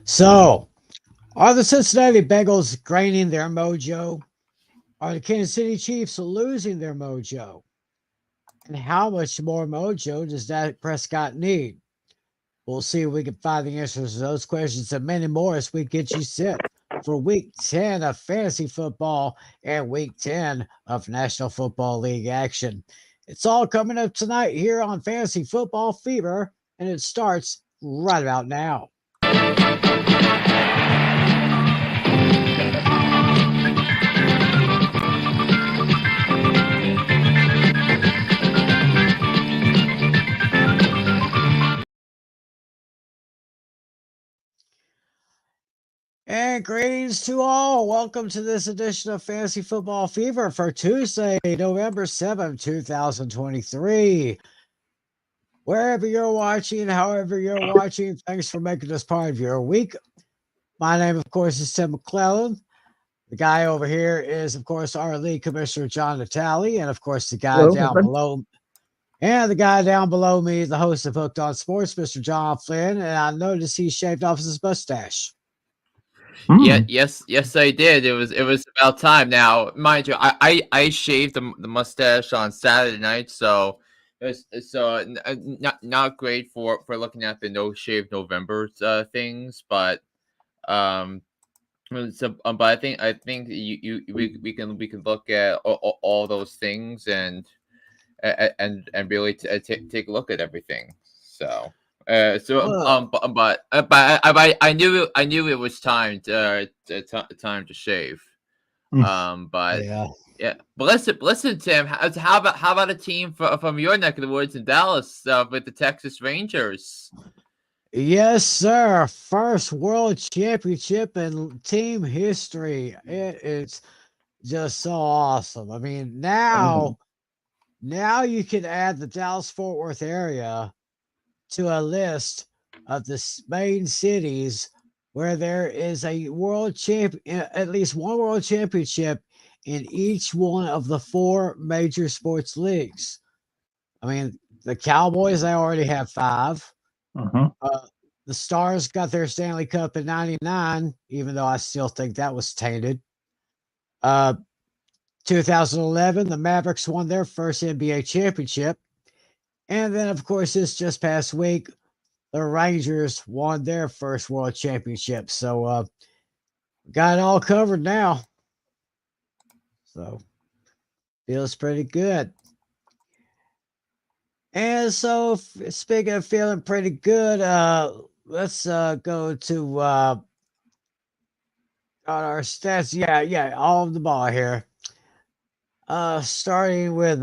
So, are the Cincinnati Bengals gaining their mojo? Are the Kansas City Chiefs losing their mojo? And how much more mojo does Dak Prescott need? We'll see if we can find the answers to those questions and many more as we get you set for week 10 of fantasy football and week 10 of National Football League action. It's all coming up tonight here on Fantasy Football Fever, and it starts right about now. And greetings to all. Welcome to this edition of Fantasy Football Fever for Tuesday, November 7th, 2023. Wherever you're watching, however you're watching, thanks for making this part of your week. My name, of course, is Tim McClellan. The guy over here is, of course, our league commissioner, John Natali, and of course, the guy down below. And the guy down below me is the host of Hooked on Sports, Mr. John Flynn. And I noticed he shaved off his mustache. Yeah, yes, I did. It was about time. Now, mind you, I shaved the mustache on Saturday night, so not great for looking at the no shave November things, but but I think we can look at all those things and really take a look at everything. So. But I knew it was time time to shave. But yeah, but listen, Tim. How about a team from your neck of the woods in Dallas with the Texas Rangers? Yes, sir. First world championship in team history. It's just so awesome. I mean, now you can add the Dallas Fort Worth area to a list of the main cities where there is a world champ, at least one world championship in each one of the four major sports leagues. I mean, the Cowboys, they already have 5. The Stars got their Stanley Cup in '99, even though I still think that was tainted. 2011, the Mavericks won their first NBA championship. And then, of course, this just past week, the Rangers won their first world championship. So, got it all covered now. So, feels pretty good. And so, speaking of feeling pretty good, let's go to on our stats. Yeah, all of the ball here. Starting with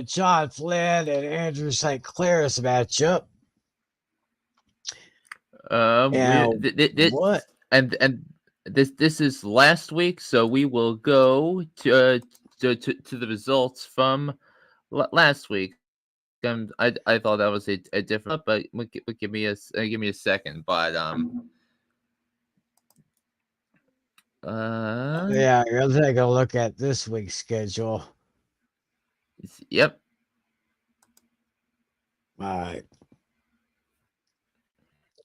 John Flynn and Andrew St. Clair's matchup. What? And this is last week, so we will go to the results from last week. I thought that was a different, but give me a second. But yeah, you'll take a look at this week's schedule. Yep. All right.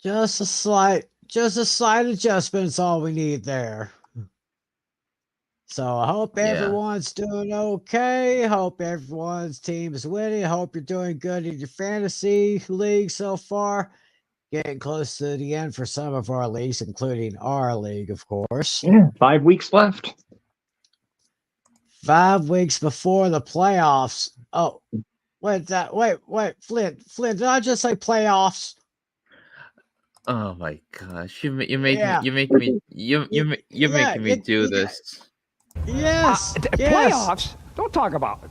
Just a slight adjustment is all we need there. So I hope everyone's doing okay. Hope everyone's team is winning. Hope you're doing good in your fantasy league so far. Getting close to the end for some of our leagues, including our league, of course. Yeah, 5 weeks left. 5 weeks before the playoffs. Oh, wait, Flynn, did I just say playoffs? Oh my gosh, you're making me do this. Yes, playoffs. Don't talk about it.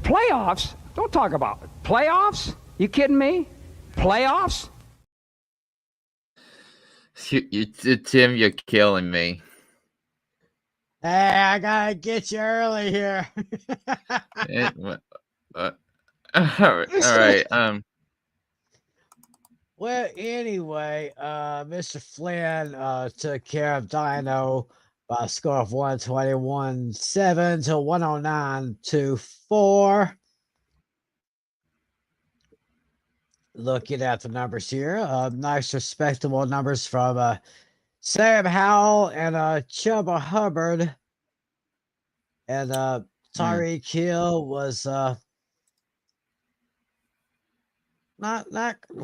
Playoffs. Don't talk about it. Playoffs. You kidding me? Playoffs? Tim, you're killing me. Hey, I gotta get you early here. All right. Well, anyway, Mr. Flynn took care of Dino by a score of 121-7 to 109-4. looking at the numbers here. Nice, respectable numbers from Sam Howell and Chubba Hubbard. And Tyreek Hill was not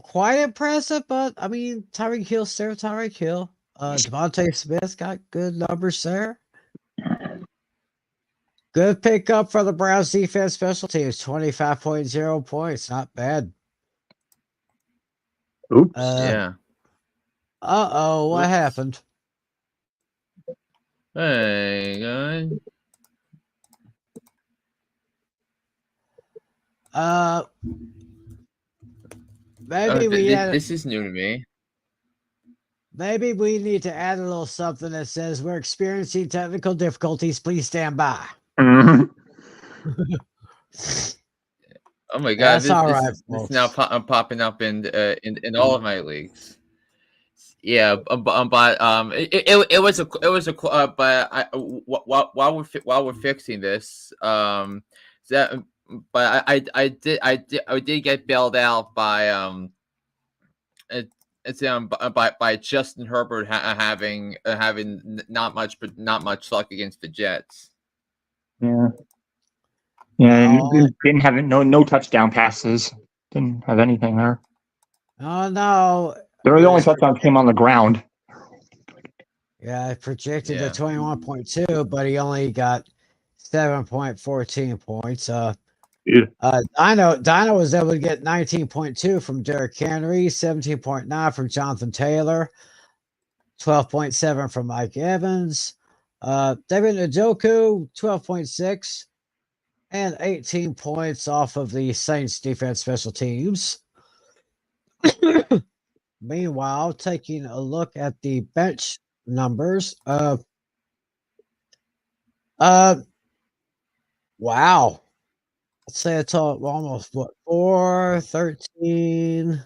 quite impressive, but I mean Tyreek Hill, still Tyreek Hill. Devontae Smith got good numbers there. Good pickup for the Browns defense special teams, 25.0 points. Not bad. Oops. Yeah. Uh-oh, what Oops. happened? Hey, guys. Maybe we this is new to me. Maybe we need to add a little something that says we're experiencing technical difficulties. Please stand by. Mhm. Oh my god, That's all right, this is now folks. popping up in all of my leagues. Yeah, but it was a but while we're fixing this, that but I did get bailed out by it's by Justin Herbert having not much luck against the Jets. Yeah. Yeah, No, you didn't have no touchdown passes. Didn't have anything there. oh no. The only Yes, touchdown came on the ground. yeah, I projected Yeah. a 21.2, but he only got 7.14 points. Yeah. Dino was able to get 19.2 from Derrick Henry, 17.9 from Jonathan Taylor, 12.7 from Mike Evans, David Njoku, 12.6, and 18 points off of the Saints defense special teams. Meanwhile, taking a look at the bench numbers, wow. Let's say it's almost what 4, 13.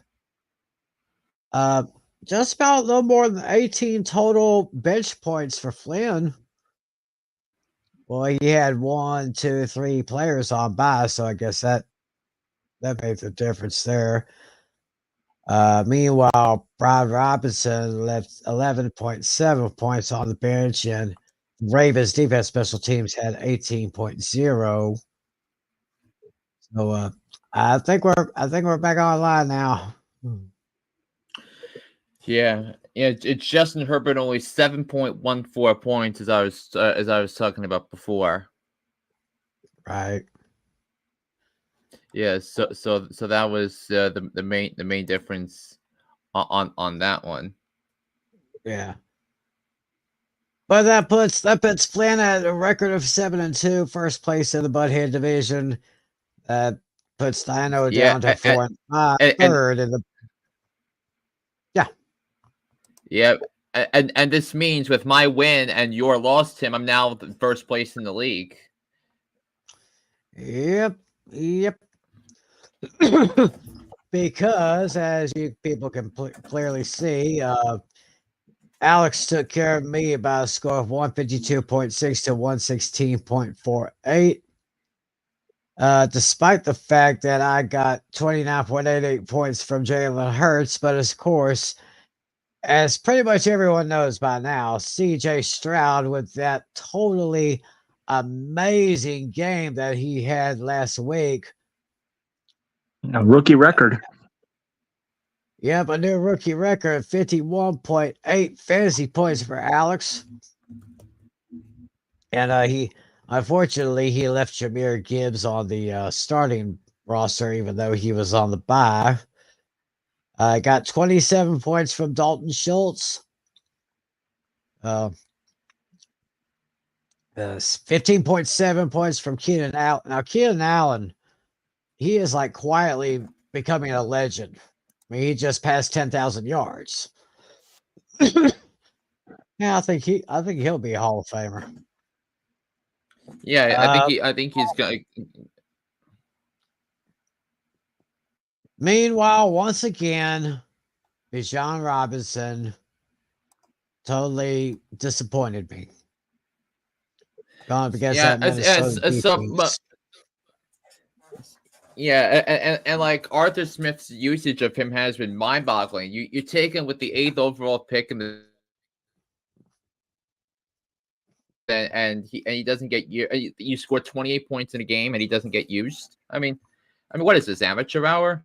Just about a little more than 18 total bench points for Flynn. Well, he had 1, 2, 3 players on bye, so I guess that made the difference there. Meanwhile, Brian Robinson left 11.7 points on the bench, and Ravens defense special teams had 18.0. So I think we're back online now. Yeah, it's Justin Herbert only 7.14 points as I was talking about before. Right. Yeah, so that was the main difference on that one. Yeah. But that puts Flynn at a record of 7-2, first place in the Butthead division. That puts Dino down to 4-5, third in the. Yeah, and this means with my win and your loss, Tim, I'm now first place in the league. Yep. Because as you people can clearly see, Alex took care of me by a score of 152.6 to 116.48. Despite the fact that I got 29.88 points from Jalen Hurts, but of course, as pretty much everyone knows by now, CJ Stroud with that totally amazing game that he had last week. A rookie record. Yep, a new rookie record, 51.8 fantasy points for Alex. And he unfortunately he left Jahmyr Gibbs on the starting roster, even though he was on the bye. Got 27 points from Dalton Schultz. 15.7 points from Keenan Allen. Now, Keenan Allen, he is like quietly becoming a legend. I mean, he just passed 10,000 yards. Yeah, I think he'll be a Hall of Famer. Yeah, I think he's going. Meanwhile, once again, Bijan Robinson totally disappointed me. Going up against that Minnesota defense. Yeah, and like Arthur Smith's usage of him has been mind-boggling. You take him with the 8th overall pick and he doesn't get you score 28 points in a game and he doesn't get used. I mean, what is this, amateur hour?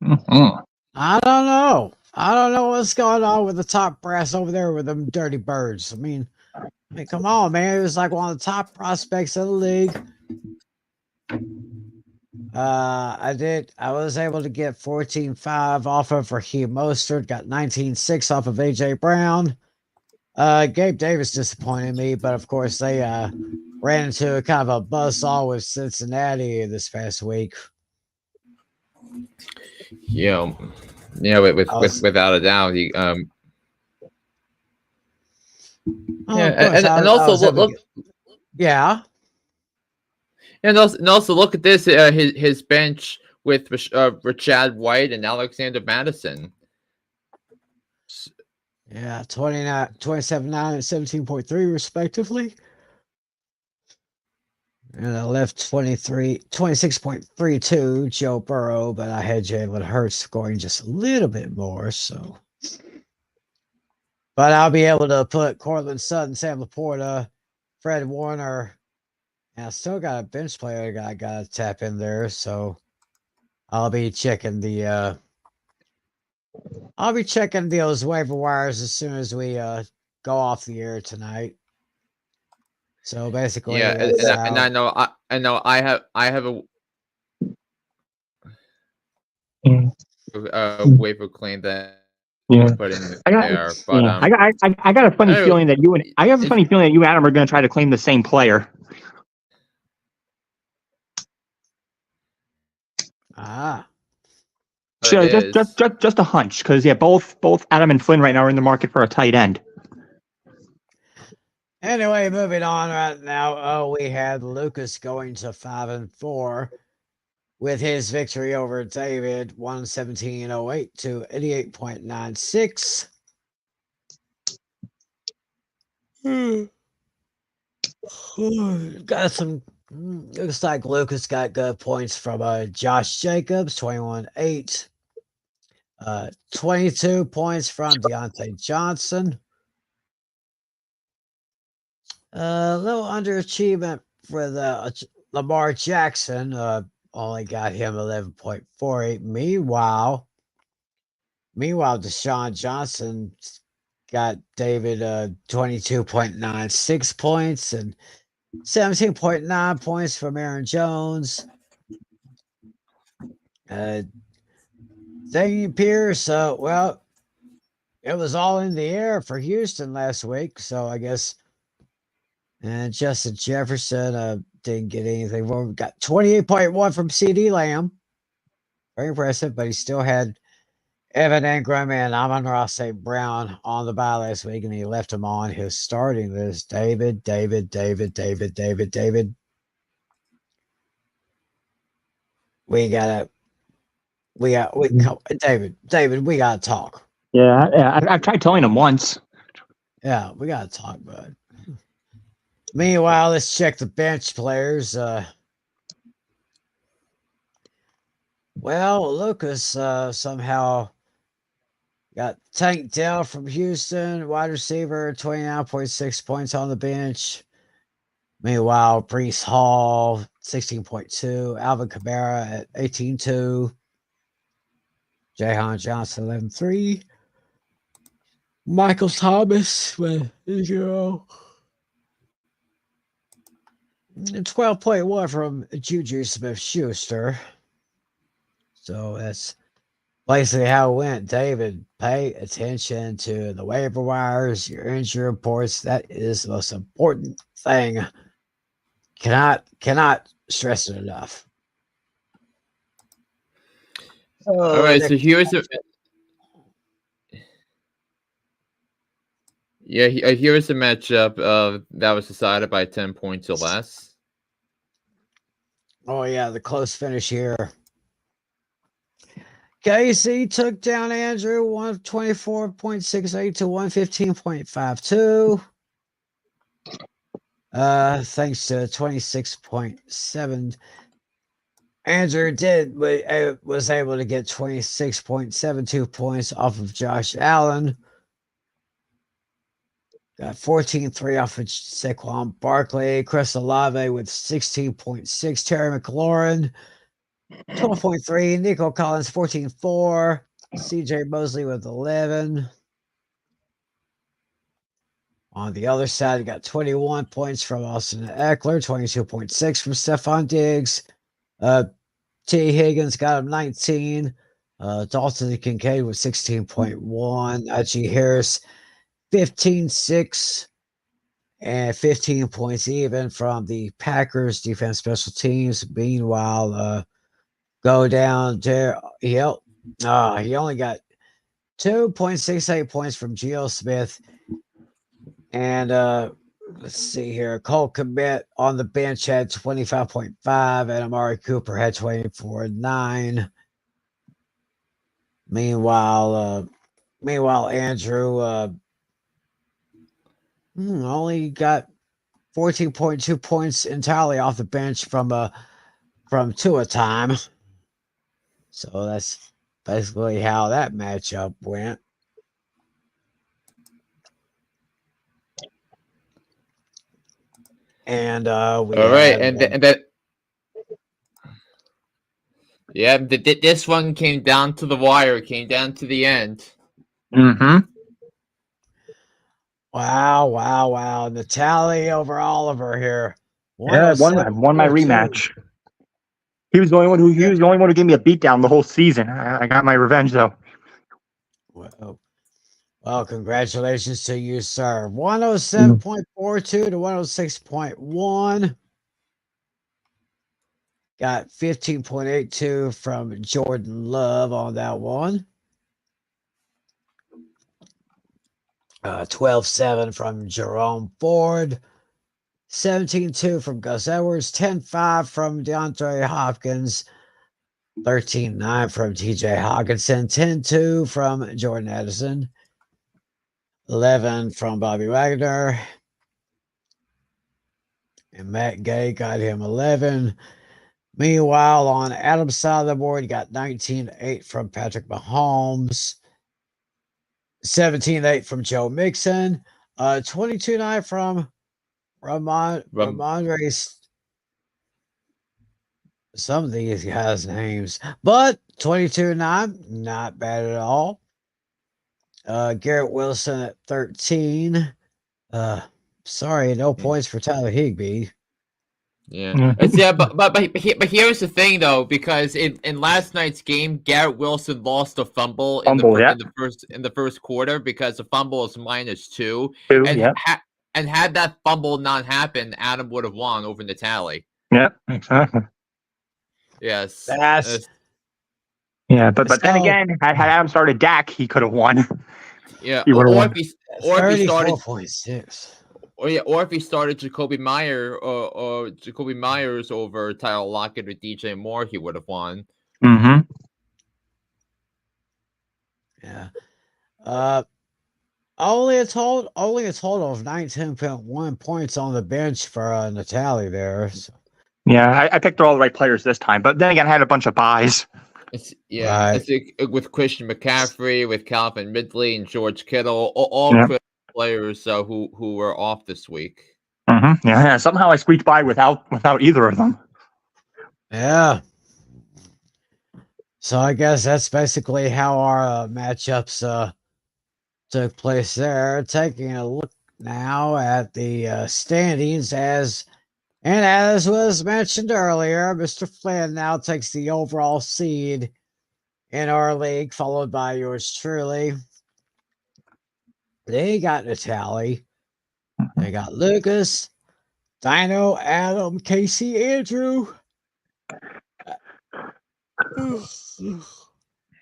Mm-hmm. I don't know. I don't know what's going on with the top brass over there with them dirty birds. I mean, come on, man. He was like one of the top prospects of the league. I was able to get 14.5 off of Raheem Mostert, got 19.6 off of AJ Brown. Gabe Davis disappointed me, but of course they ran into a kind of a buzzsaw with Cincinnati this past week. Yeah, without a doubt, he Oh, yeah, of course, and also look, yeah. and also look at this, his bench with Rashad White and Alexander Madison. Yeah, 29, 27.9 and 17.3 respectively. And I left 26.32 Joe Burrow, but I had Jalen Hurts scoring just a little bit more, so. But I'll be able to put Cortland Sutton, Sam Laporta, Fred Warner, and I still got a bench player I got to tap in there, so I'll be checking those waiver wires as soon as we go off the air tonight. So basically, yeah, and I know I have a waiver claim that put in there, but I got a funny feeling that you and Adam are going to try to claim the same player. Sure, just a hunch, because both Adam and Flynn right now are in the market for a tight end. Anyway, moving on right now. We had Lucas going to 5-4 with his victory over David, 117.08 to 88.96. Got some. Looks like Lucas got good points from Josh Jacobs, 21.8. 22 points from Deontay Johnson. A little underachievement for the Lamar Jackson. Only got him 11.48. Meanwhile, Deshaun Johnson got David 22.96 points and 17.9 points from Aaron Jones. Damian Pierce, well, it was all in the air for Houston last week, so I guess. And Justin Jefferson didn't get anything. Well, we got 28.1 from CD Lamb. Very impressive, but he still had Evan Engram and Amon-Ra St. Brown on the bye last week, and he left him on his starting list. David. David, we gotta talk. Yeah, I've tried telling him once. Yeah, we gotta talk, bud. Meanwhile, let's check the bench players. Well, Lucas somehow got Tank Dell from Houston, wide receiver, 29.6 points on the bench. Meanwhile, Breece Hall, 16.2. Alvin Kamara at 18.2. Jahan Johnson, 11.3. Michael Thomas, 0. And 12.1 from Juju Smith-Schuster. So that's basically how it went. David, pay attention to the waiver wires, your injury reports. That is the most important thing. Cannot stress it enough. All right, so here's a here's a matchup that was decided by 10 points or less. Oh yeah, the close finish here. Casey took down Andrew 124.68 to 115.52. Thanks to 26.7 Andrew was able to get 26.72 points off of Josh Allen. Got 14.3 off of Saquon Barkley. Chris Olave with 16.6. Terry McLaurin, 12.3. Nico Collins, 14.4. CJ Mosley with 11. On the other side, you got 21 points from Austin Eckler, 22.6 from Stephon Diggs. T. Higgins got him 19. Dalton Kincaid with 16.1. Najee Harris, 15.6. And 15 points even from the Packers defense special teams. Meanwhile, go down to, he only got 2.68 points from Geo Smith. And let's see here. Cole Kmet on the bench had 25.5, and Amari Cooper had 24.9. Meanwhile, Andrew only got 14.2 points entirely off the bench from Tua time. So that's basically how that matchup went. And this one came down to the wire, came down to the end. Mm-hmm. Wow. Natalie over Oliver here. Yeah, I won my rematch. He was the only one who gave me a beatdown the whole season. I got my revenge though. Well, congratulations to you, sir. 107.42 to 106.1. Got 15.82 from Jordan Love on that one. 12.7 from Jerome Ford. 17.2 from Gus Edwards. 10.5 from DeAndre Hopkins. 13.9 from TJ Hawkinson. 10.2 from Jordan Addison. 11 from Bobby Wagner. And Matt Gay got him 11. Meanwhile, on Adam's side of the board, you got 19.8 from Patrick Mahomes. 17.8 from Joe Mixon. 22.9 from Ramondre. Some of these guys' names. But 22.9, not bad at all. Garrett Wilson at 13. Sorry, no points for Tyler Higbee. Yeah, but here's the thing though, because in last night's game, Garrett Wilson lost a fumble in the first quarter because the fumble is -2, and had that fumble not happened, Adam would have won over Natali. Yeah, exactly. Yes. Yeah, but then again, had Adam started Dak, he could have won. Yeah, he or won. if he started 34.6. Or if he started Jacoby Myers over Tyler Lockett or DJ Moore, he would have won. Mm-hmm. Yeah. Only a total of 19.1 points on the bench for Natalie there. So. Yeah, I picked all the right players this time, but then again, I had a bunch of buys. It's with Christian McCaffrey, with Calvin Ridley, and George Kittle, all players who were off this week. Mm-hmm. Yeah, somehow I squeaked by without either of them. Yeah. So I guess that's basically how our matchups took place there. Taking a look now at the standings as was mentioned earlier, Mr. Flynn now takes the overall seed in our league, followed by yours truly. They got Natalie. They got Lucas, Dino, Adam, Casey, Andrew.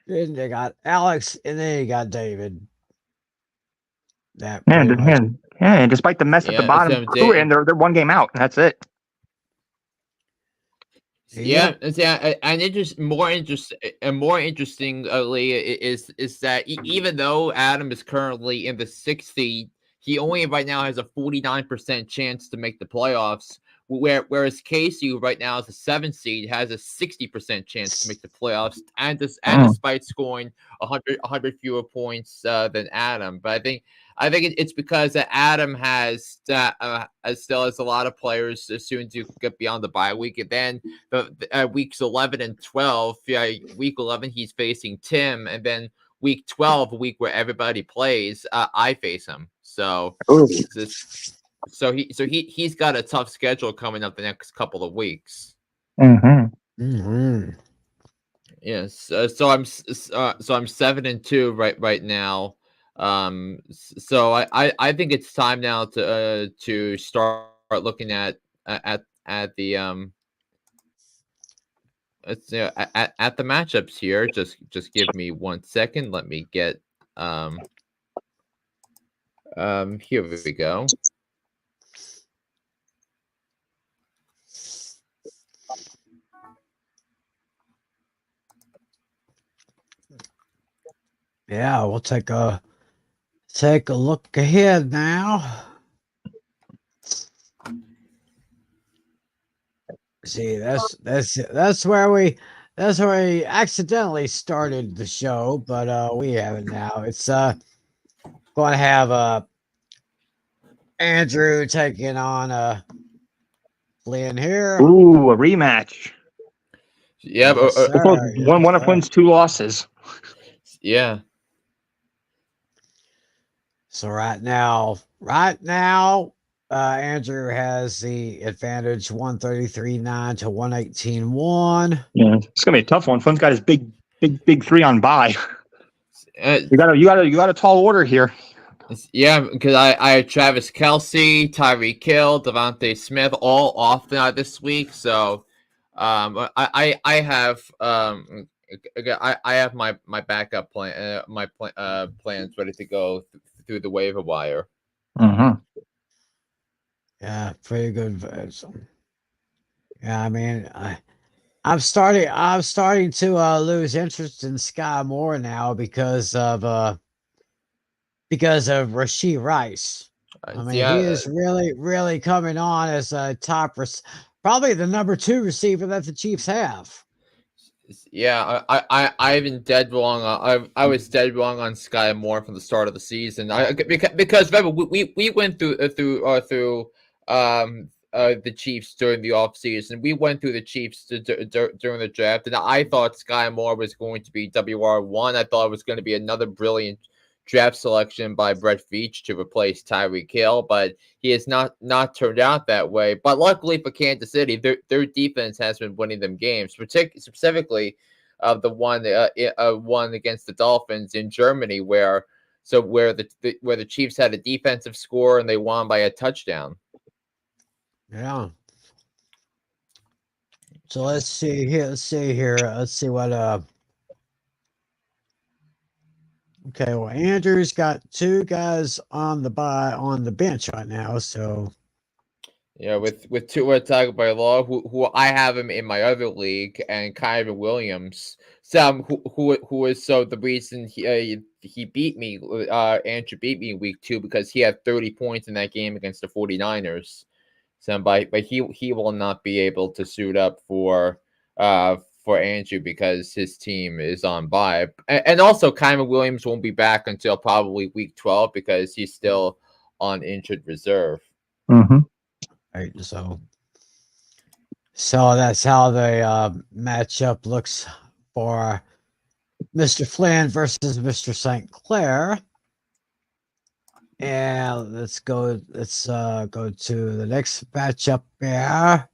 Then they got Alex, and then you got David. And despite the mess at the bottom, they're one game out. That's it. Yeah, and it just more interestingly is that even though Adam is currently in the 6th seed, he only right now has a 49% chance to make the playoffs, whereas KC right now is a 7 seed, has a 60% chance to make the playoffs, and despite scoring 100 fewer points than Adam. But I think it's because Adam still has a lot of players soon to get beyond the bye week, and then the weeks 11 and 12. Week 11 he's facing Tim, and then week 12, a week where everybody plays, I face him. So he's got a tough schedule coming up the next couple of weeks. Yes. So I'm 7-2 right now. So I think it's time now to start looking at the at the matchups here. Just give me 1 second. Let me get here we go. Yeah, we'll take a look ahead now. See, that's where we accidentally started the show, but we have it now. It's going to have Andrew taking on Flynn here. Ooh, a rematch. Yeah, Yes, one of Flynn's 2 losses. Yeah. So right now, Andrew has the advantage 133.9 to 118.1. Yeah, it's gonna be a tough one. Flynn's got his big 3 on bye. You got a tall order here. Yeah, because I have Travis Kelce, Tyreek Hill, Devontae Smith all off this week. So I have I have my backup plan plans ready to go through the waiver wire. Yeah, pretty good. Yeah, I mean, I'm starting to lose interest in Sky Moore now because of Rashee Rice. I mean, he is really coming on as a top, probably the number 2 receiver that the Chiefs have. Yeah, I've been dead wrong. I was dead wrong on Sky Moore from the start of the season. Because remember we went through the Chiefs during the offseason. We went through the Chiefs during the draft, and I thought Sky Moore was going to be WR1. I thought it was going to be another brilliant draft selection by Brett Veach to replace Tyreek Hill, but he has not turned out that way. But luckily for Kansas City, their defense has been winning them games, specifically the one against the Dolphins in Germany, where the Chiefs had a defensive score and they won by a touchdown. Yeah. So let's see here. Let's see what okay, well, Andrew's got 2 guys on the bench right now, so yeah, with Tua Tagovailoa, who I have him in my other league, and Kyron Williams, who is the reason he beat me. Andrew beat me in week 2 because he had 30 points in that game against the 49ers. So, but he will not be able to suit up for Andrew because his team is on bye. And also, Kyron Williams won't be back until probably week 12 because he's still on injured reserve. Right, so that's how the matchup looks for Mr. Flynn versus Mr. St. Clair. And let's go to the next matchup here.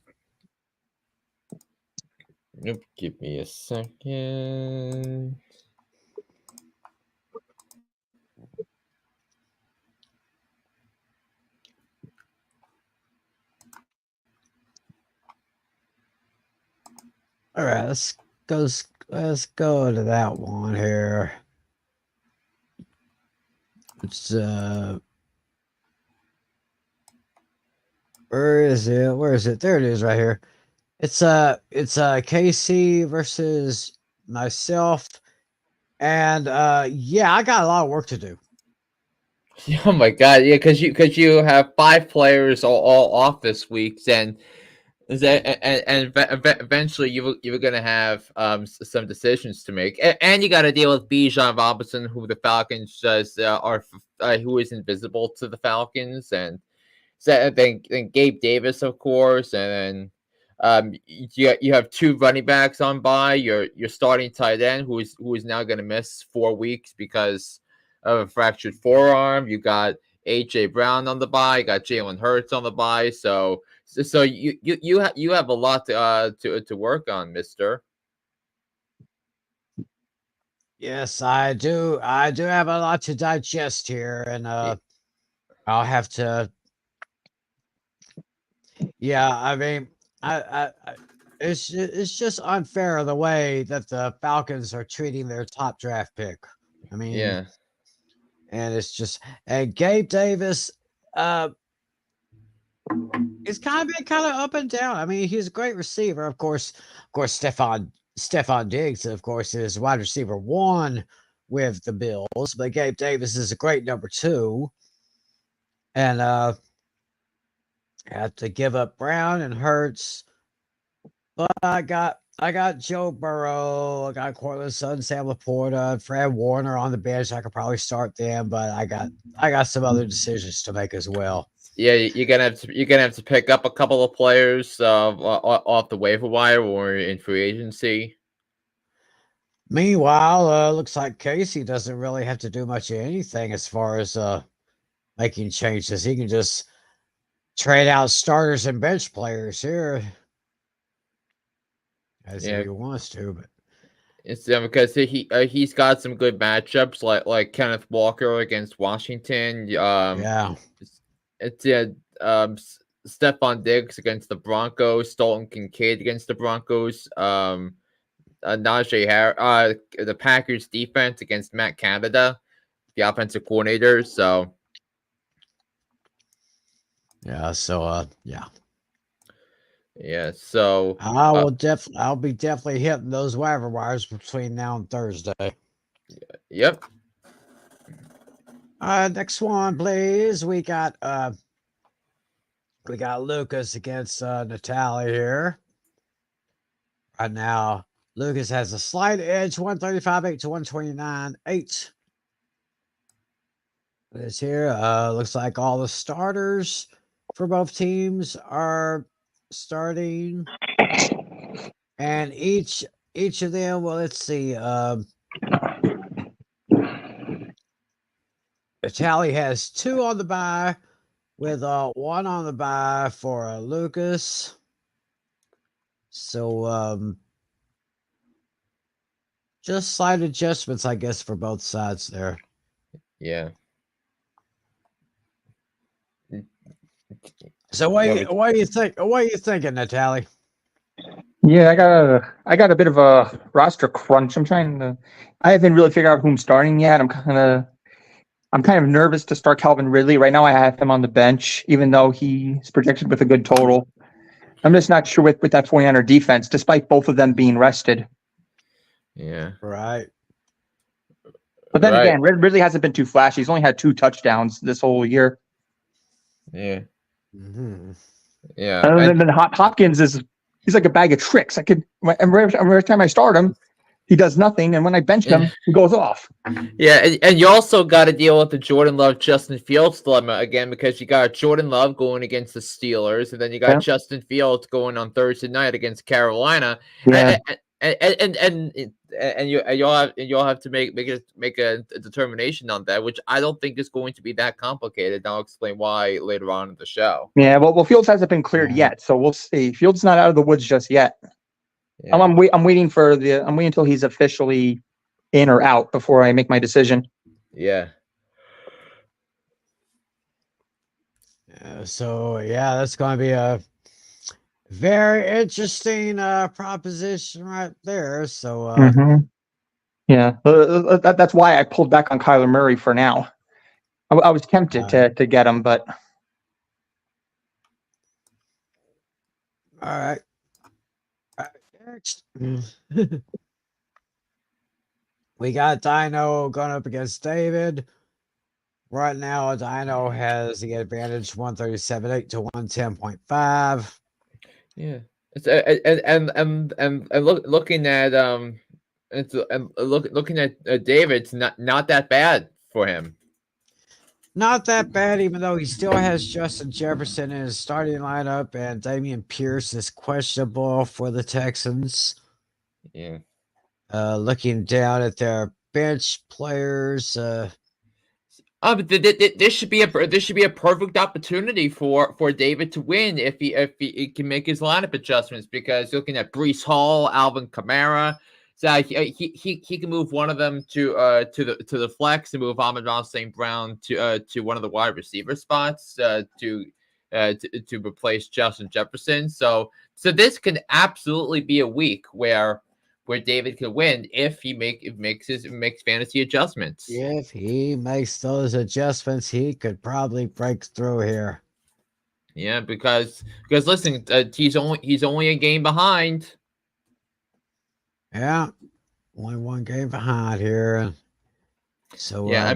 Nope, give me a second. All right, let's go to that one here. It's where is it? There it is, right here. It's KC versus myself, and yeah, I got a lot of work to do. Oh my god, yeah, because you have 5 players all off this week, and Eventually you're gonna have some decisions to make, and you got to deal with Bijan Robinson, who the Falcons just who is invisible to the Falcons, and so then Gabe Davis, of course, and then you have two running backs on bye. Your starting tight end who is now going to miss 4 weeks because of a fractured forearm. You got AJ Brown on the bye. You got Jalen Hurts on the bye. So you have a lot to work on, Mister. Yes, I do. I do have a lot to digest here, and I'll have to. Yeah, I mean, it's just unfair the way that the Falcons are treating their top draft pick. I mean, Yeah. and it's just and Gabe Davis, it's kind of up and down. I mean, he's a great receiver, of course. Stefan Diggs, of course, is wide receiver 1 with the Bills, but Gabe Davis is a great number 2, and have to give up Brown and Hurts. But I got Joe Burrow, I got Cortland Sutton, Sam Laporta, Fred Warner on the bench. I could probably start them, but I got some other decisions to make as well. Yeah, you're gonna have to pick up a couple of players off the waiver wire or in free agency. Meanwhile, looks like Casey doesn't really have to do much of anything as far as making changes. He can just trade out starters and bench players here as he wants to, but it's because he's got some good matchups like Kenneth Walker against Washington. yeah. It's Stephon Diggs against the Broncos, Dalton Kincaid against the Broncos, Najee Harris, the Packers defense against Matt Canada, the offensive coordinator. So yeah, yeah, so I'll be definitely hitting those waiver wires between now and Thursday. Yep. Next one, please. We got Lucas against Natalie here. Right now, Lucas has a slight edge, 135.8 to 129.8. This here looks like all the starters for both teams are starting, and each of them. Well, let's see. Italy has 2 on the bye, with 1 on the bye for Lucas. So just slight adjustments, I guess, for both sides there. Yeah. So what do you think? What are you thinking, Natalie? Yeah, I got a bit of a roster crunch. I haven't really figured out who I'm starting yet. I'm kind of nervous to start Calvin Ridley. Right now I have him on the bench, even though he's projected with a good total. I'm just not sure with that 49er defense, despite both of them being rested. Yeah. Right. But then again, Ridley hasn't been too flashy. He's only had 2 touchdowns this whole year. Yeah. Mm-hmm. Yeah. And then Hopkins he's like a bag of tricks. Every time I start him, he does nothing, and when I bench him, he goes off. Yeah, and you also got to deal with the Jordan Love Justin Fields dilemma again, because you got Jordan Love going against the Steelers, and then you got Justin Fields going on Thursday night against Carolina. Yeah. And you'll have to make a determination on that, which I don't think is going to be that complicated. And I'll explain why later on in the show. Yeah, well, Fields hasn't been cleared yet, so we'll see. Fields not out of the woods just yet. Yeah. I'm waiting until he's officially in or out before I make my decision. Yeah. So that's going to be a very interesting proposition right there. So yeah, that's why I pulled back on Kyler Murray for now. I was tempted to get him, but all right. Next, we got Dino going up against David. Right now, Dino has the advantage 137.8 to 110.5. Yeah. Looking at looking at David, it's not that bad for him. Not that bad, even though he still has Justin Jefferson in his starting lineup, and Damian Pierce is questionable for the Texans. Yeah. Looking down at their bench players, But this should be a perfect opportunity for David to win if he can make his lineup adjustments, because looking at Breece Hall, Alvin Kamara, so he can move one of them to the flex and move Amon St. Brown to one of the wide receiver spots to replace Justin Jefferson. So this can absolutely be a week where David can win if he makes fantasy adjustments. if he makes those adjustments, he could probably break through here. Yeah, because listen, he's only a game behind. Yeah, only one game behind here. So Yeah,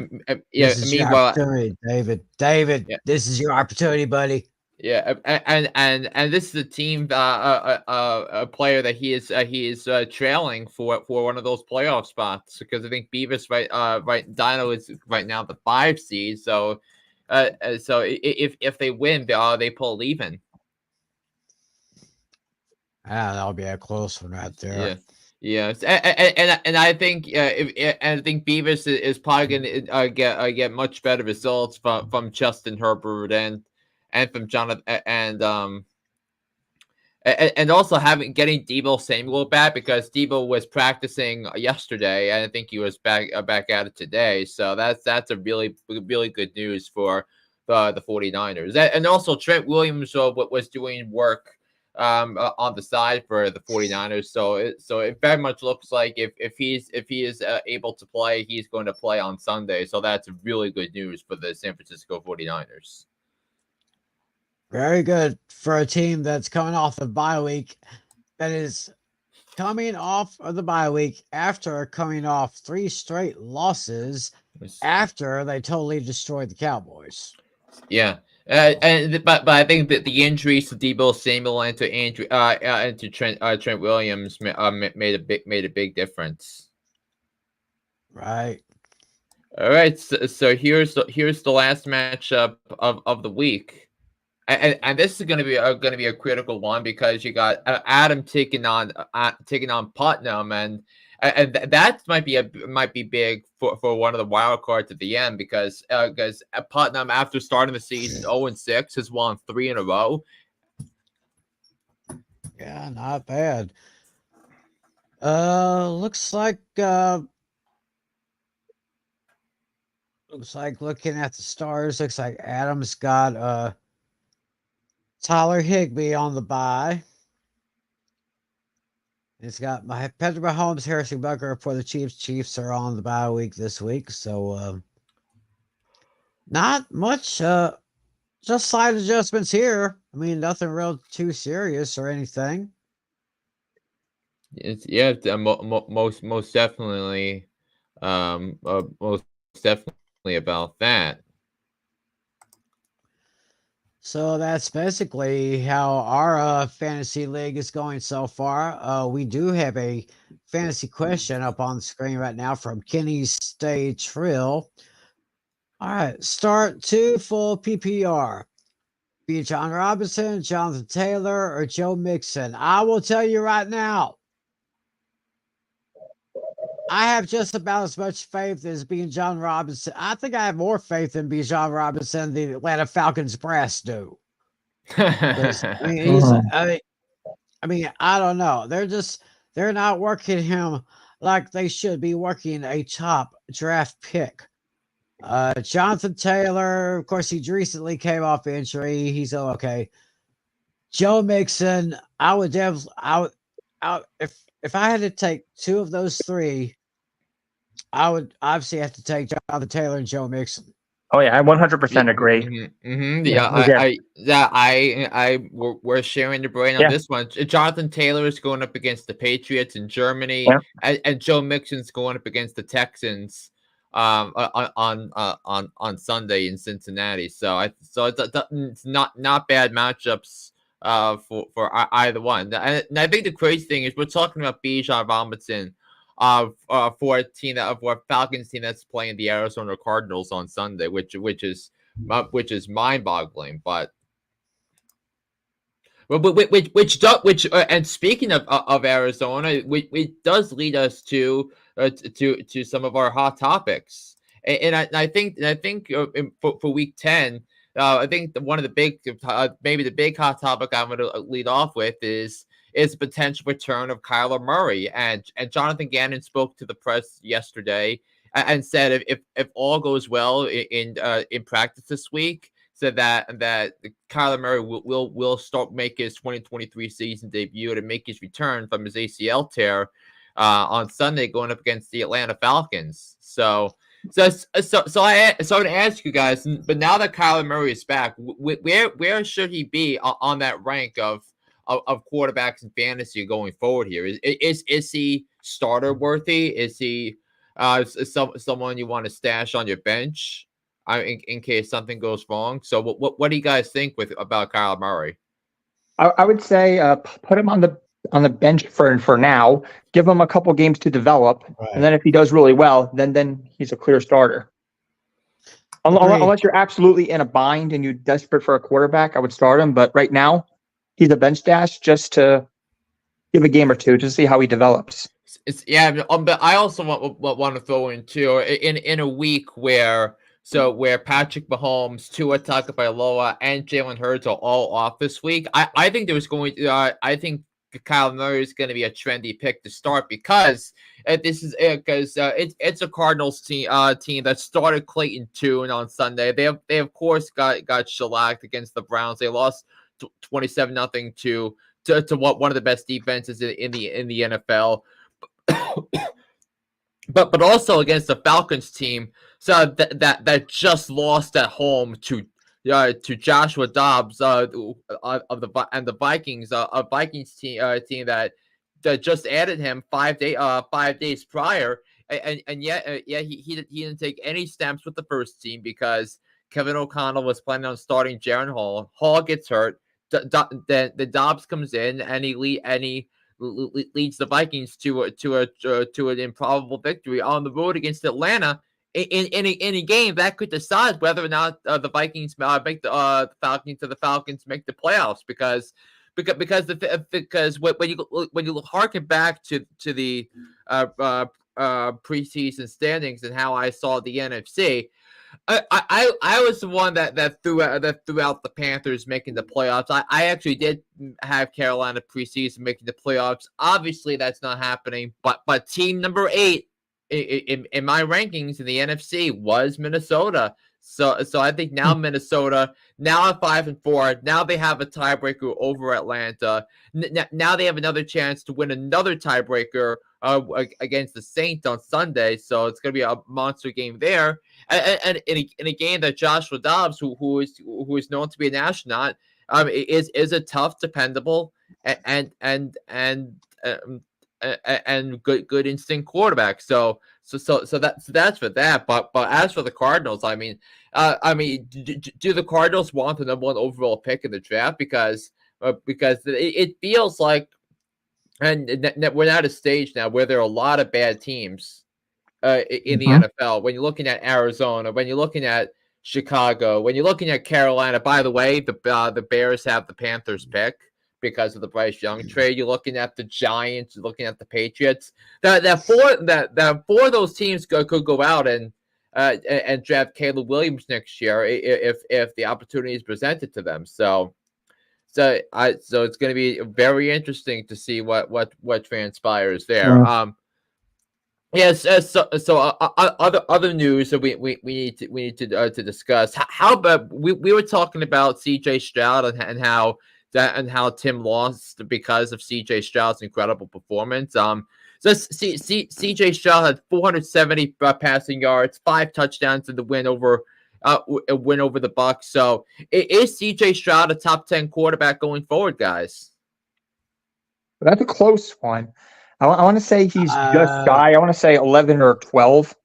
this is your meanwhile, opportunity, David. David, Yeah. this is your opportunity, buddy. yeah, and this is a team, a player that he is trailing for one of those playoff spots, because I think Beavis right Dino is right now the 5 seed. So if they win, they pull even. Ah, that'll be a close one right there. Yeah. Yes, and I think I think Beavis is probably going to get much better results from Justin Herbert and from Jonathan and also getting Deebo Samuel back, because Deebo was practicing yesterday, and I think he was back at it today. So that's a really good news for the 49ers. And also Trent Williams was doing work on the side for the 49ers. So it very much looks like if he is able to play, he's going to play on Sunday. So that's really good news for the San Francisco 49ers. Very good for a team that's coming off the bye week, that is coming off of the bye week after coming off 3 straight losses after they totally destroyed the Cowboys. Yeah. But I think that the injuries to Deebo Samuel and to Trent Williams made a big difference. Right. All right. So here's the last matchup of the week. And this is going to be a critical one, because you got Adam taking on Putnam, and that might be big for one of the wild cards at the end, because Putnam, after starting the season 0-6, has won 3 in a row. Yeah, not bad. Looks like looking at the stars, looks like Adam's got Tyler Higbee on the bye. It's got Patrick Mahomes, Harrison Butker for the Chiefs. Chiefs are on the bye week this week, so not much. Just slight adjustments here. I mean, nothing real too serious or anything. Most definitely, most definitely about that. So that's basically how our fantasy league is going so far. We do have a fantasy question up on the screen right now from Kenny Stay Trill. All right, start 2 full PPR. Be John Robinson, Jonathan Taylor, or Joe Mixon. I will tell you right now, I have just about as much faith as Bijan Robinson. I think I have more faith in Bijan Robinson than the Atlanta Falcons brass do. I mean, I don't know. They're not working him like they should be working a top draft pick. Jonathan Taylor, of course, he recently came off injury. He's okay. Joe Mixon, I would definitely, if I had to take 2 of those 3, I would obviously have to take Jonathan Taylor and Joe Mixon. Oh yeah, I 100% agree. We're sharing the brain on this one. Jonathan Taylor is going up against the Patriots in Germany, and Joe Mixon's going up against the Texans on Sunday in Cincinnati. So it's not bad matchups either one. And I think the crazy thing is we're talking about Bijan Robinson for a team for a Falcons team that's playing the Arizona Cardinals on Sunday, which is mind-boggling. But and speaking of Arizona, which does lead us to some of our hot topics, and I think for week 10, I think one of the big maybe the big hot topic I'm going to lead off with is the potential return of Kyler Murray, and Jonathan Gannon spoke to the press yesterday and said if all goes well in practice this week, said that Kyler Murray will start make his 2023 season debut to make his return from his ACL tear on Sunday, going up against the Atlanta Falcons. So I would ask you guys, but now that Kyler Murray is back, where should he be on that rank of quarterbacks in fantasy going forward here? Is he starter worthy? Is he someone you want to stash on your bench in case something goes wrong? So what do you guys think about Kyler Murray? I would say put him on the bench for now. Give him a couple games to develop, and then if he does really well, then he's a clear starter. Unless you're absolutely in a bind and you're desperate for a quarterback, I would start him. But right now, he's a bench stash just to give a game or two to see how he develops. But I also want to throw in too in a week where Patrick Mahomes, Tua Tagovailoa, and Jalen Hurts are all off this week. I think there was going to I think Kyler Murray is going to be a trendy pick to start because it's a Cardinals team that started Clayton Tune on Sunday. They of course got shellacked against the Browns. They lost 27-0 to one of the best defenses in the NFL. But also against the Falcons team, so that just lost at home to Joshua Dobbs of the Vikings, a Vikings team that just added him 5 days prior, and yet he didn't take any snaps with the first team because Kevin O'Connell was planning on starting Jaron Hall. Hall gets hurt. The Dobbs comes in and he leads the Vikings to an improbable victory on the road against Atlanta in a game that could decide whether or not the Vikings make the Falcons make the playoffs because when you harken back to the preseason standings and how I saw the NFC. I was the one that threw out the Panthers making the playoffs. I actually did have Carolina preseason making the playoffs. Obviously, that's not happening. But team number 8 in my rankings in the NFC was Minnesota. So I think now Minnesota, now at 5-4, now they have a tiebreaker over Atlanta. Now they have another chance to win another tiebreaker against the Saints on Sunday. So it's going to be a monster game there. And in a game that Joshua Dobbs, who is known to be an astronaut, is a tough, dependable, and good instinct quarterback. So that's for that. But as for the Cardinals, I mean, do the Cardinals want the number 1 overall pick in the draft? Because it feels like, and we're at a stage now where there are a lot of bad teams in the NFL. When you're looking at Arizona, when you're looking at Chicago, when you're looking at Carolina. By the way, the Bears have the Panthers pick because of the Bryce Young trade. You're looking at the Giants, you're looking at the Patriots. That four of those teams could go out and draft Caleb Williams next year if the opportunity is presented to them. So it's going to be very interesting to see what transpires there. Yeah. Yes. So other news that we need to discuss. How about we were talking about C.J. Stroud and how Tim lost because of C.J. Stroud's incredible performance. So C.J. Stroud had 470 passing yards, 5 touchdowns in the win over the Bucs. So is C.J. Stroud a top 10 quarterback going forward, guys? That's a close one. I want to say he's just shy. I want to say 11 or 12.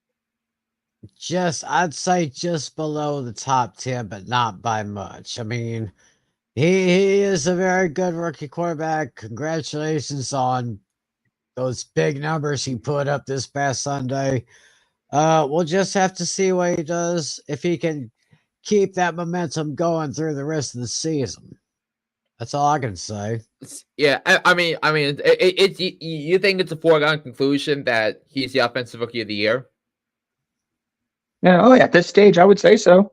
I'd say just below the top 10, but not by much. I mean, He is a very good rookie quarterback. Congratulations on those big numbers he put up this past Sunday. We'll just have to see what he does, if he can keep that momentum going through the rest of the season. That's all I can say. Yeah, I mean, you think it's a foregone conclusion that he's the offensive rookie of the year? Yeah, oh, at this stage, I would say so.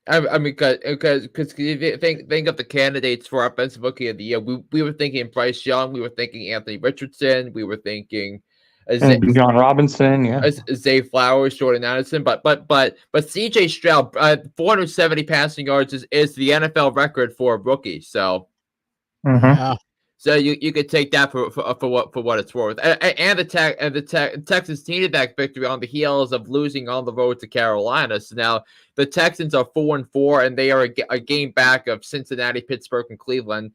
I mean, because if you think of the candidates for offensive rookie of the year, we were thinking Bryce Young, we were thinking Anthony Richardson, we were thinking And John Robinson, yeah. Zay Flowers, Jordan Addison, but C.J. Stroud, 470 passing yards is the NFL record for a rookie. So, Yeah. so you could take that for what it's worth. And the Texans needed that victory on the heels of losing on the road to Carolina. So now the Texans are 4-4, and they are a game back of Cincinnati, Pittsburgh, and Cleveland.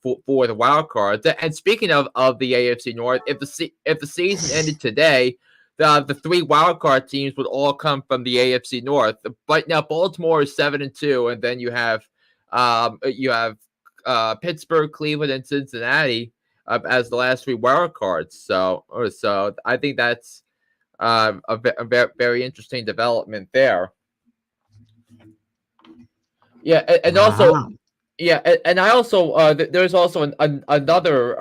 For the wild card. And speaking of the AFC North, if the season ended today, the three wild card teams would all come from the AFC North. But now Baltimore is 7-2, and then you have Pittsburgh, Cleveland, and Cincinnati as the last three wild cards. So I think that's a very interesting development there. Yeah, and also. Yeah, and I also there's also another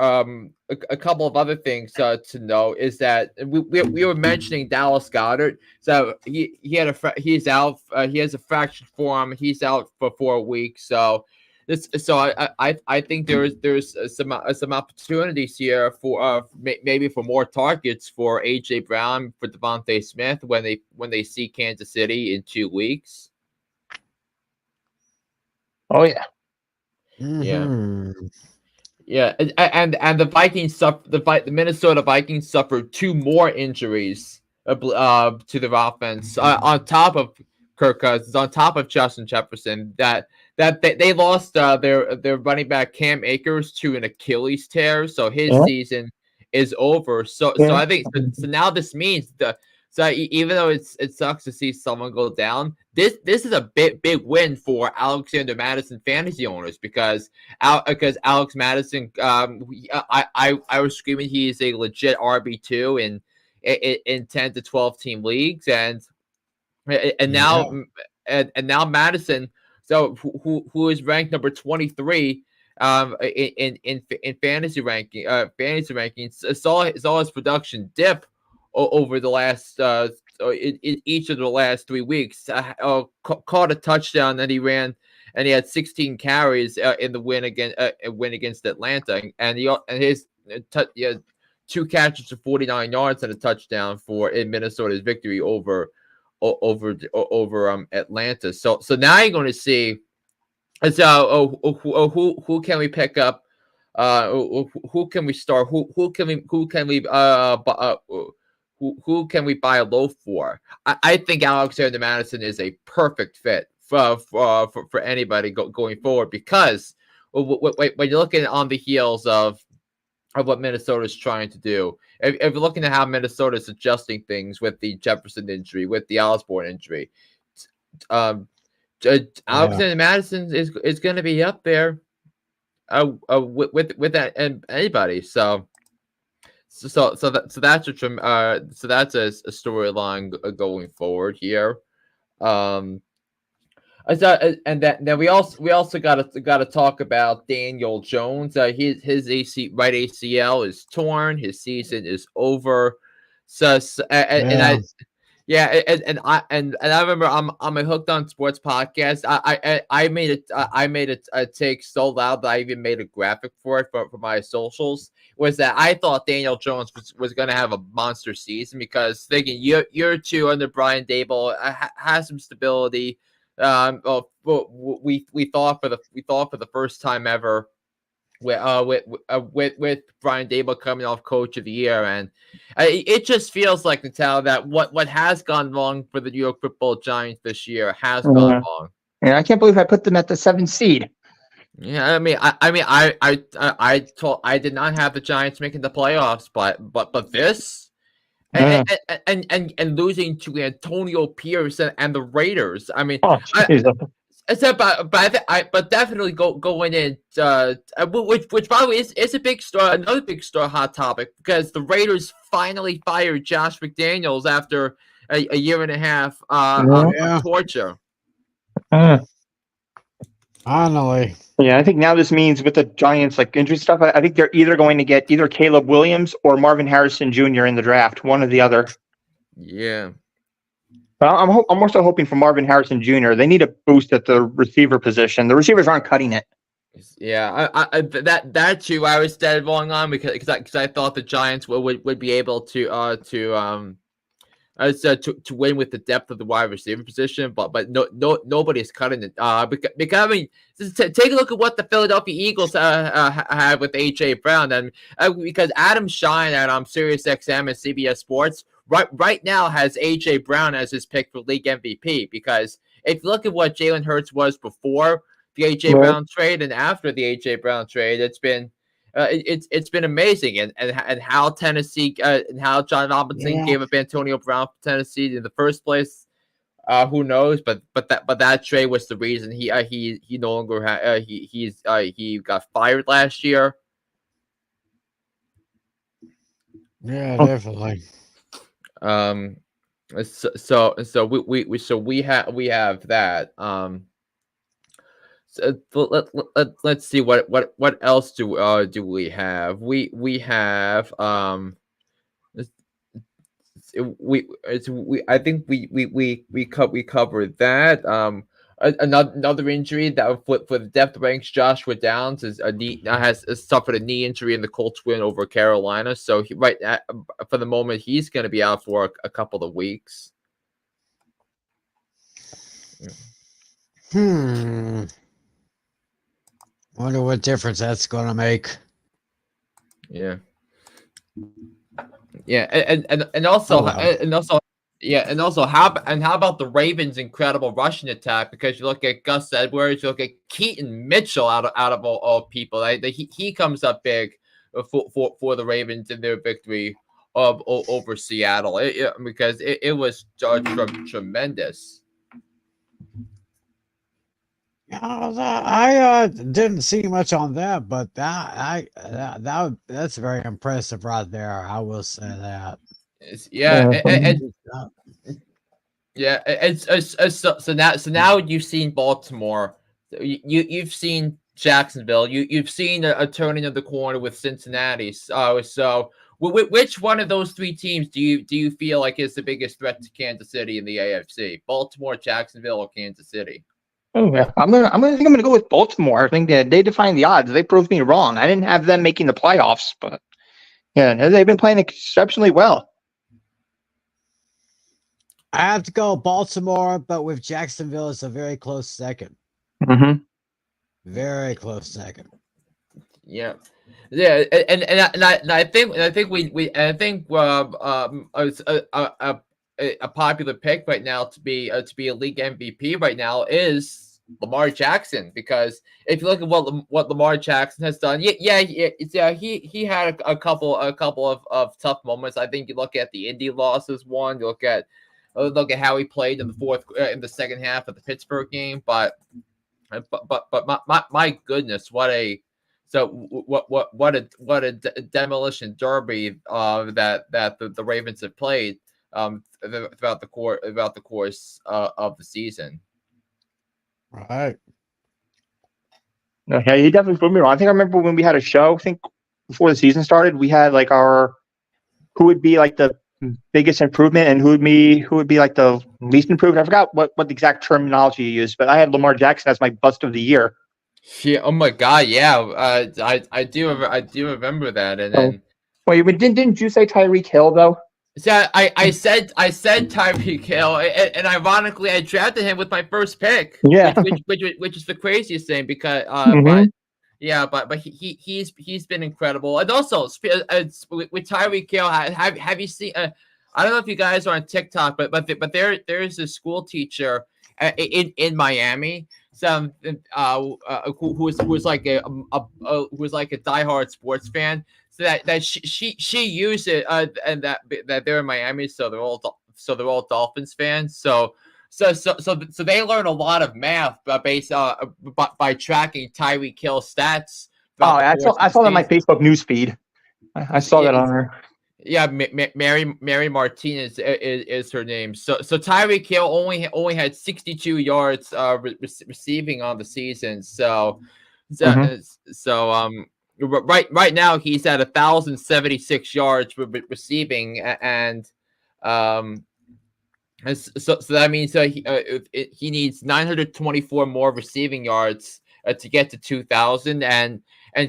a couple of other things to know is that we were mentioning Dallas Goedert. So he's out. He has a fractured forearm. He's out for 4 weeks. So I think there's some opportunities here for maybe for more targets for AJ Brown, for Devontae Smith when they see Kansas City in 2 weeks. Oh yeah. Mm-hmm. Yeah, and the Vikings the Minnesota Vikings suffered 2 more injuries to their offense on top of Kirk Cousins, on top of Justin Jefferson. That they lost their running back Cam Akers to an Achilles tear, so his season is over. So I think so now this means even though it sucks to see someone go down, this is a big win for Alexander Madison fantasy owners because Alex Madison, I was screaming he is a legit RB2 in 10 to 12 team leagues, and now Madison, so who is ranked number 23 in fantasy rankings, saw his production dip over the last in each of the last 3 weeks. Caught a touchdown that he ran, and he had 16 carries in the win against Atlanta, and his 2 catches for 49 yards and a touchdown in Minnesota's victory over Atlanta. So now you're going to see. So who can we pick up? Who can we start? Who can we buy a low for? I think Alexander Madison is a perfect fit for anybody going forward, because when you're looking on the heels of what Minnesota is trying to do, if you're looking at how Minnesota is adjusting things with the Jefferson injury, with the Osborne injury, Alexander Madison is going to be up there with that and anybody. So that's a storyline going forward here. And then we also got to talk about Daniel Jones. His right ACL is torn. His season is over. I remember I'm a Hooked on Sports podcast. I made a take so loud that I even made a graphic for it for my socials. Was that I thought Daniel Jones was going to have a monster season, because thinking year 2 under Brian Daboll has some stability. We thought for the first time ever with Brian Daboll coming off Coach of the Year, and it just feels like, Natal, that what has gone wrong for the New York Football Giants this year has gone wrong. Yeah, I can't believe I put them at the 7th seed. Yeah, I did not have the Giants making the playoffs, but this. And losing to Antonio Pierce and the Raiders. I mean, but definitely going in, which by the way is a big story, another big story, hot topic, because the Raiders finally fired Josh McDaniels after a year and a half Yeah. of torture. Finally. Yeah, I think now this means with the Giants like injury stuff, I think they're either going to get either Caleb Williams or Marvin Harrison Jr. in the draft, one or the other. Yeah. But I'm more so hoping for Marvin Harrison Jr. They need a boost at the receiver position. The receivers aren't cutting it. Yeah, that too. I was dead wrong on because I thought the Giants would be able to win with the depth of the wide receiver position, but nobody's cutting it. Because I mean, take a look at what the Philadelphia Eagles have with AJ Brown, and because Adam Shine at Sirius XM and CBS Sports right now has AJ Brown as his pick for league MVP. Because if you look at what Jalen Hurts was before the AJ Brown trade and after the AJ Brown trade, it's been amazing, and how Tennessee and how John Robinson gave up Antonio Brown for Tennessee in the first place. Who knows? But that trade was the reason he no longer he got fired last year. Yeah, definitely. So we have that. So let's see what else do we have? We have I think we covered that. Another injury that for the depth ranks, Joshua Downs has suffered a knee injury in the Colts win over Carolina. So for the moment, he's going to be out for a couple of weeks. Wonder what difference that's going to make. Yeah. Yeah, and also how about the Ravens' incredible rushing attack? Because you look at Gus Edwards, you look at Keaton Mitchell out of all people. He comes up big for the Ravens in their victory over Seattle. Because it was tremendous. I didn't see much on that, but that's very impressive right there. I will say that. So now you've seen Baltimore, you've seen Jacksonville, you've seen a turning of the corner with Cincinnati. So which one of those three teams do you feel like is the biggest threat to Kansas City in the AFC? Baltimore, Jacksonville, or Kansas City? Oh yeah, I'm gonna go with Baltimore. I think that they defined the odds. They proved me wrong. I didn't have them making the playoffs, but yeah, they've been playing exceptionally well. I have to go Baltimore, but with Jacksonville, it's a very close second. Mm-hmm. Very close second. Yeah, and I think a popular pick right now to be a league MVP right now is Lamar Jackson, because if you look at what Lamar Jackson has done, he had a couple of tough moments. I think you look at the Indy losses one, you look at how he played in the second half of the Pittsburgh game, but my goodness, what a demolition derby that the Ravens have played throughout the course of the season. Right. Yeah, he definitely proved me wrong. I think I remember when we had a show. I think before the season started, we had like who would be like the biggest improvement and who would be like the least improved. I forgot what the exact terminology you used, but I had Lamar Jackson as my bust of the year. Yeah. Oh my God. Yeah. I do remember that. And then wait, didn't you say Tyreek Hill though? So I said Tyreek Hill, and ironically, I drafted him with my first pick. Yeah, which is the craziest thing, because but he's been incredible, and also with Tyreek Hill, have you seen? I don't know if you guys are on TikTok, but there is a school teacher in Miami, who was like a diehard sports fan. So that she used it, and that they're in Miami, so they're all Dolphins fans. So So they learn a lot of math based by tracking Tyreek Hill stats. Oh, I saw that on my Facebook news feed. I saw that on her. Yeah, Mary Martinez is her name. So Tyreek Hill only had 62 yards receiving on the season. So right now he's at 1,076 yards receiving, and so that means he needs 924 more receiving yards to get to 2,000, and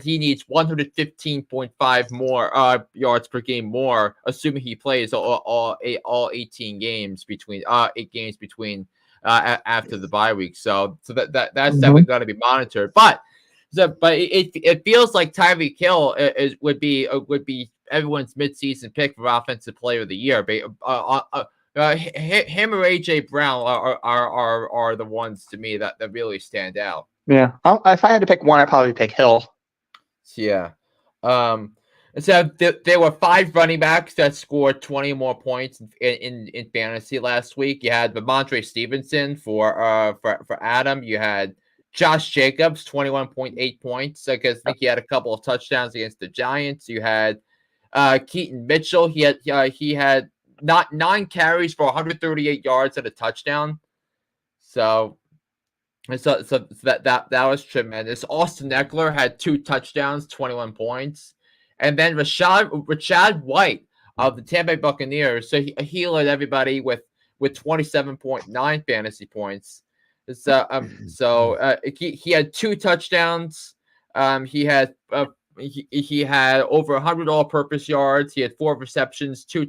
he needs 115.5 more yards per game more, assuming he plays all 18 games between 8 games between after the bye week. So that's definitely going to be monitored. But it feels like Tyreek Hill would be everyone's midseason pick for offensive player of the year. Him or AJ Brown are the ones to me that really stand out. Yeah, if I had to pick one, I'd probably pick Hill. Yeah. So there were 5 running backs that scored 20 more points in fantasy last week. You had Ramondre Stevenson for Adam. You had Josh Jacobs, 21.8 points, because I think he had a couple of touchdowns against the Giants. You had Keaton Mitchell. He had 9 carries for 138 yards and a touchdown. So that was tremendous. Austin Eckler had 2 touchdowns, 21 points. And then Rachaad White of the Tampa Bay Buccaneers. So he led everybody with 27.9 fantasy points. So he had 2 touchdowns. He had over 100 all-purpose yards. He had 4 receptions, 2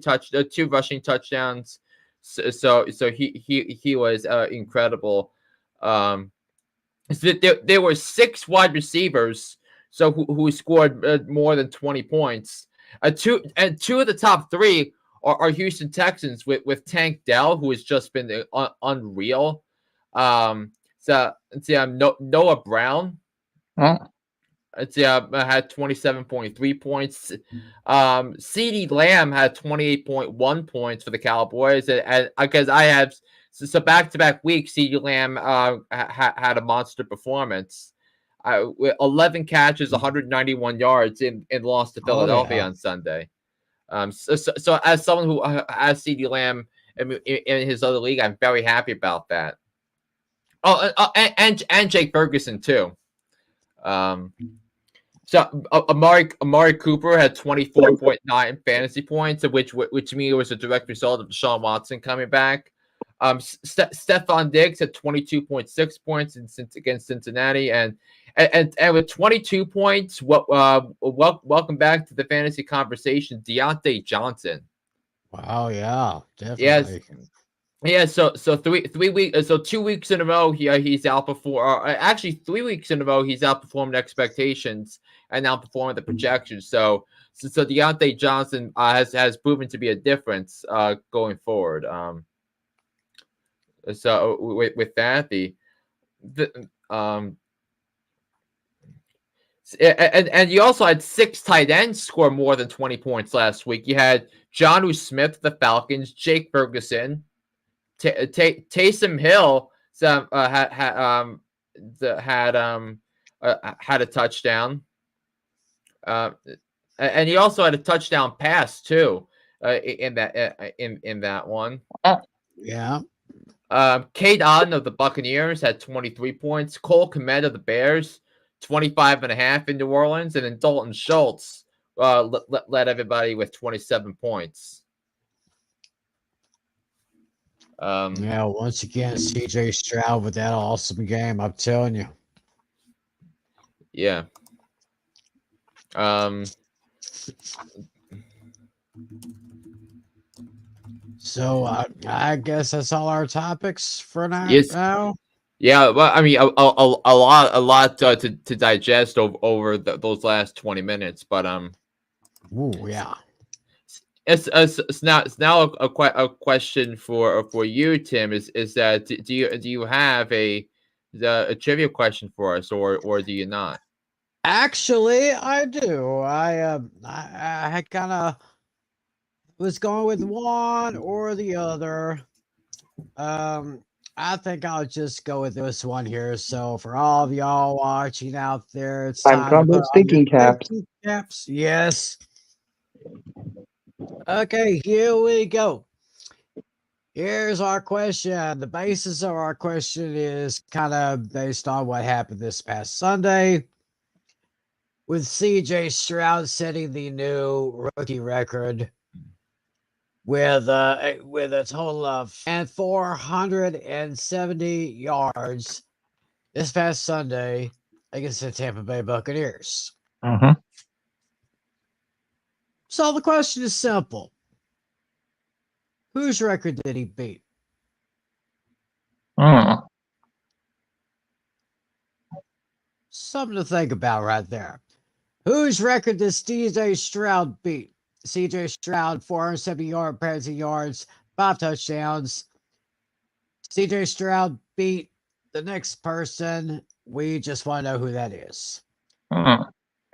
rushing touchdowns. So he was incredible. So there were 6 wide receivers who scored more than 20 points. Two of the top 3 are Houston Texans with Tank Dell, who has just been unreal. Noah Brown. Huh? Had 27.3 points. CeeDee Lamb had 28.1 points for the Cowboys, and because I have so back-to-back weeks, CeeDee Lamb had a monster performance. With 11 catches, 191 yards in loss to Philadelphia on Sunday. So as someone who has CeeDee Lamb in his other league, I'm very happy about that. And Jake Ferguson too. So Amari Cooper had 24.9 fantasy points, which to me was a direct result of Deshaun Watson coming back. Stephon Diggs had 22.6 points against Cincinnati, and with 22 points, welcome back to the fantasy conversation, Deontay Johnson. Wow, yeah, definitely. Yes. So 3 weeks, so 2 weeks in a row, he's outperformed. Actually, 3 weeks in a row, he's outperformed expectations and outperformed the projections. So Deontay Johnson has proven to be a difference going forward. So with that, and you also had 6 tight ends score more than 20 points last week. You had Jonnu Smith, the Falcons, Jake Ferguson, Taysom Hill had a touchdown, and he also had a touchdown pass too in that one. Yeah. Cade Otton of the Buccaneers had 23 points. Cole Kmet of the Bears, 25.5 in New Orleans, and then Dalton Schultz led everybody with 27 points. Yeah, once again, CJ Stroud with that awesome game, I'm telling you. Yeah. So I guess that's all our topics for now. Yes. Yeah, well, I mean, a lot to digest over those last 20 minutes, but Ooh, yeah. It's now a question for you, Tim. Is that do you have a trivia question for us, or do you not? Actually, I do. I kind of was going with one or the other. I think I'll just go with this one here. So for all of y'all watching out there, it's Time time to for put those on your thinking caps. thinking caps. Yes. Okay, here we go. Here's our question. The basis of our question is kind of based on what happened this past Sunday, with CJ Stroud setting the new rookie record with a total of 470 yards this past Sunday against the Tampa Bay Buccaneers. Mm-hmm. So the question is simple. Whose record did he beat? Something to think about right there. Whose record does CJ Stroud beat? CJ Stroud, 470 passing yards, 5 touchdowns. CJ Stroud beat the next person. We just want to know who that is.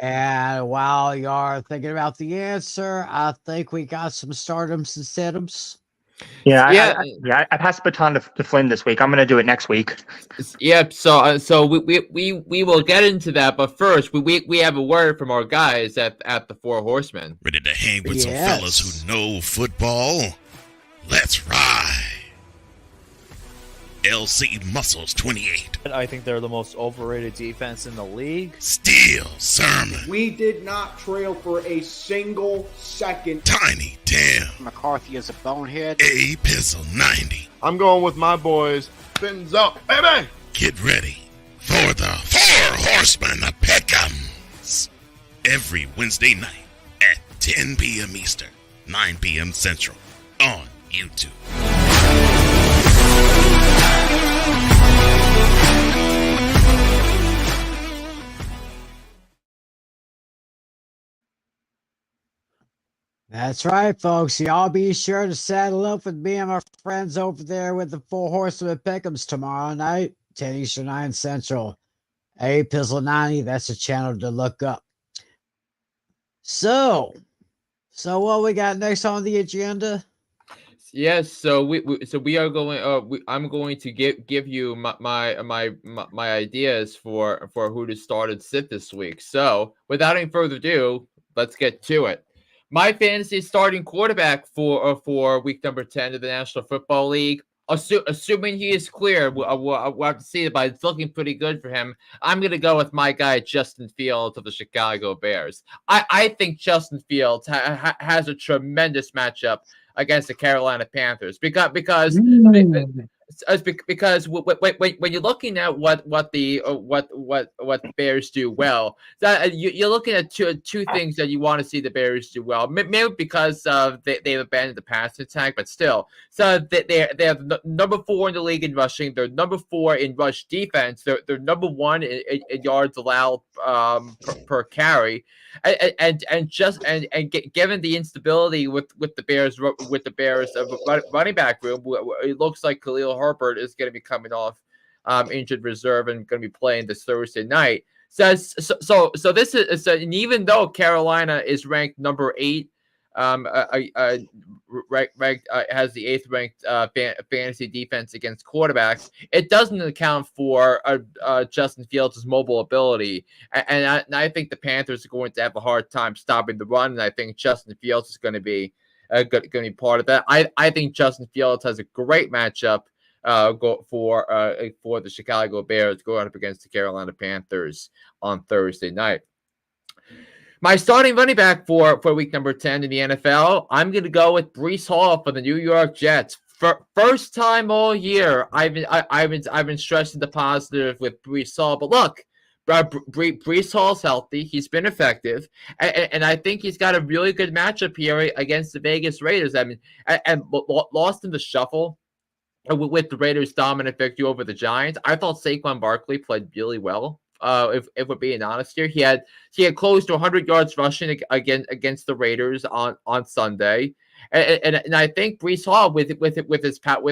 And while you're thinking about the answer, I think we got some stardoms and setums. Yeah, I passed the baton to Flynn this week. I'm going to do it next week. Yep. So we will get into that, but first we have a word from our guys at the Four Horsemen. Ready to hang with some fellas who know football? Let's ride. LC Muscles 28. I think they're the most overrated defense in the league. Steel Sermon. We did not trail for a single second. Tiny Tim. McCarthy is a bonehead. A Pizzle 90. I'm going with my boys. Fins up, baby. Get ready for the Four Horsemen of Pick'ems. Every Wednesday night at 10 p.m. Eastern, 9 p.m. Central on YouTube. That's right, folks. Y'all be sure to saddle up with me and my friends over there with the Four Horsemen of Pick'ems tomorrow night, 10 Eastern, 9 Central. A Pizzle 90, that's a channel to look up. So what we got next on the agenda? Yes, so we are going. I'm going to give you my ideas for who to start and sit this week. So without any further ado, let's get to it. My fantasy starting quarterback for week number 10 of the National Football League, assuming he is clear, we'll have to see it, but it's looking pretty good for him. I'm going to go with my guy, Justin Fields of the Chicago Bears. I think Justin Fields has a tremendous matchup against the Carolina Panthers because when you're looking at what the Bears do well, you're looking at two things that you want to see the Bears do well. Maybe because they've abandoned the pass attack, but still, so they have number 4 in the league in rushing. They're number 4 in rush defense. They're number 1 in yards allowed per carry, and given the instability with the Bears running back room, it looks like Khalil Herbert is going to be coming off injured reserve and going to be playing this Thursday night. So this is and even though Carolina is ranked number 8, has the 8th ranked fantasy defense against quarterbacks, it doesn't account for Justin Fields' mobile ability, and I think the Panthers are going to have a hard time stopping the run, and I think Justin Fields is going to be part of that. I think Justin Fields has a great matchup for the Chicago Bears going up against the Carolina Panthers on Thursday night. My starting running back for week number 10 in the NFL, I'm going to go with Breece Hall for the New York Jets. First time all year, I've been stressing the positive with Breece Hall, but look, Breece Hall's healthy. He's been effective, and I think he's got a really good matchup here against the Vegas Raiders. I mean, and lost in the shuffle with the Raiders' dominant victory over the Giants. I thought Saquon Barkley played really well. If we're being honest here, he had close to 100 yards rushing against the Raiders on Sunday, and I think Breece Hall with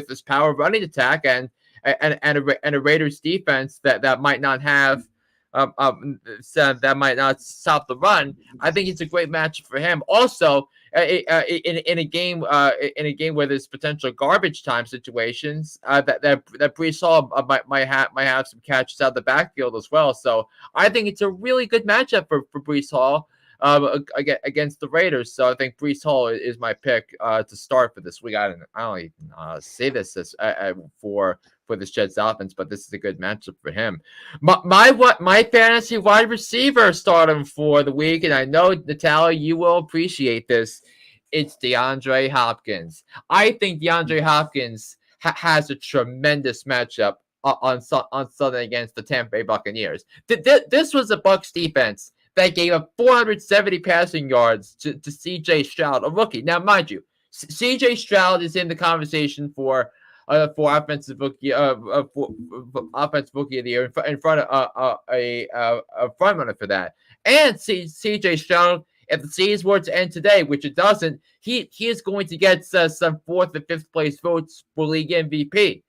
his power running attack and a Raiders defense that might not have. That might not stop the run. I think it's a great matchup for him. Also, in a game where there's potential garbage time situations, that Breece Hall might have some catches out of the backfield as well. So I think it's a really good matchup for Breece Hall against the Raiders. So I think Breece Hall is my pick to start for this week. I don't even say this as for this Jets offense, but this is a good matchup for him. My fantasy wide receiver starting for the week, and I know, Natalia, you will appreciate this. It's DeAndre Hopkins. I think DeAndre Hopkins has a tremendous matchup on Sunday against the Tampa Bay Buccaneers. This was a Bucs defense that gave up 470 passing yards to C.J. Stroud, a rookie. Now, mind you, C.J. Stroud is in the conversation for offensive rookie of the year in front of a front runner for that. And C.J. Stroud, if the season were to end today, which it doesn't, he is going to get some 4th and 5th place votes for league MVP.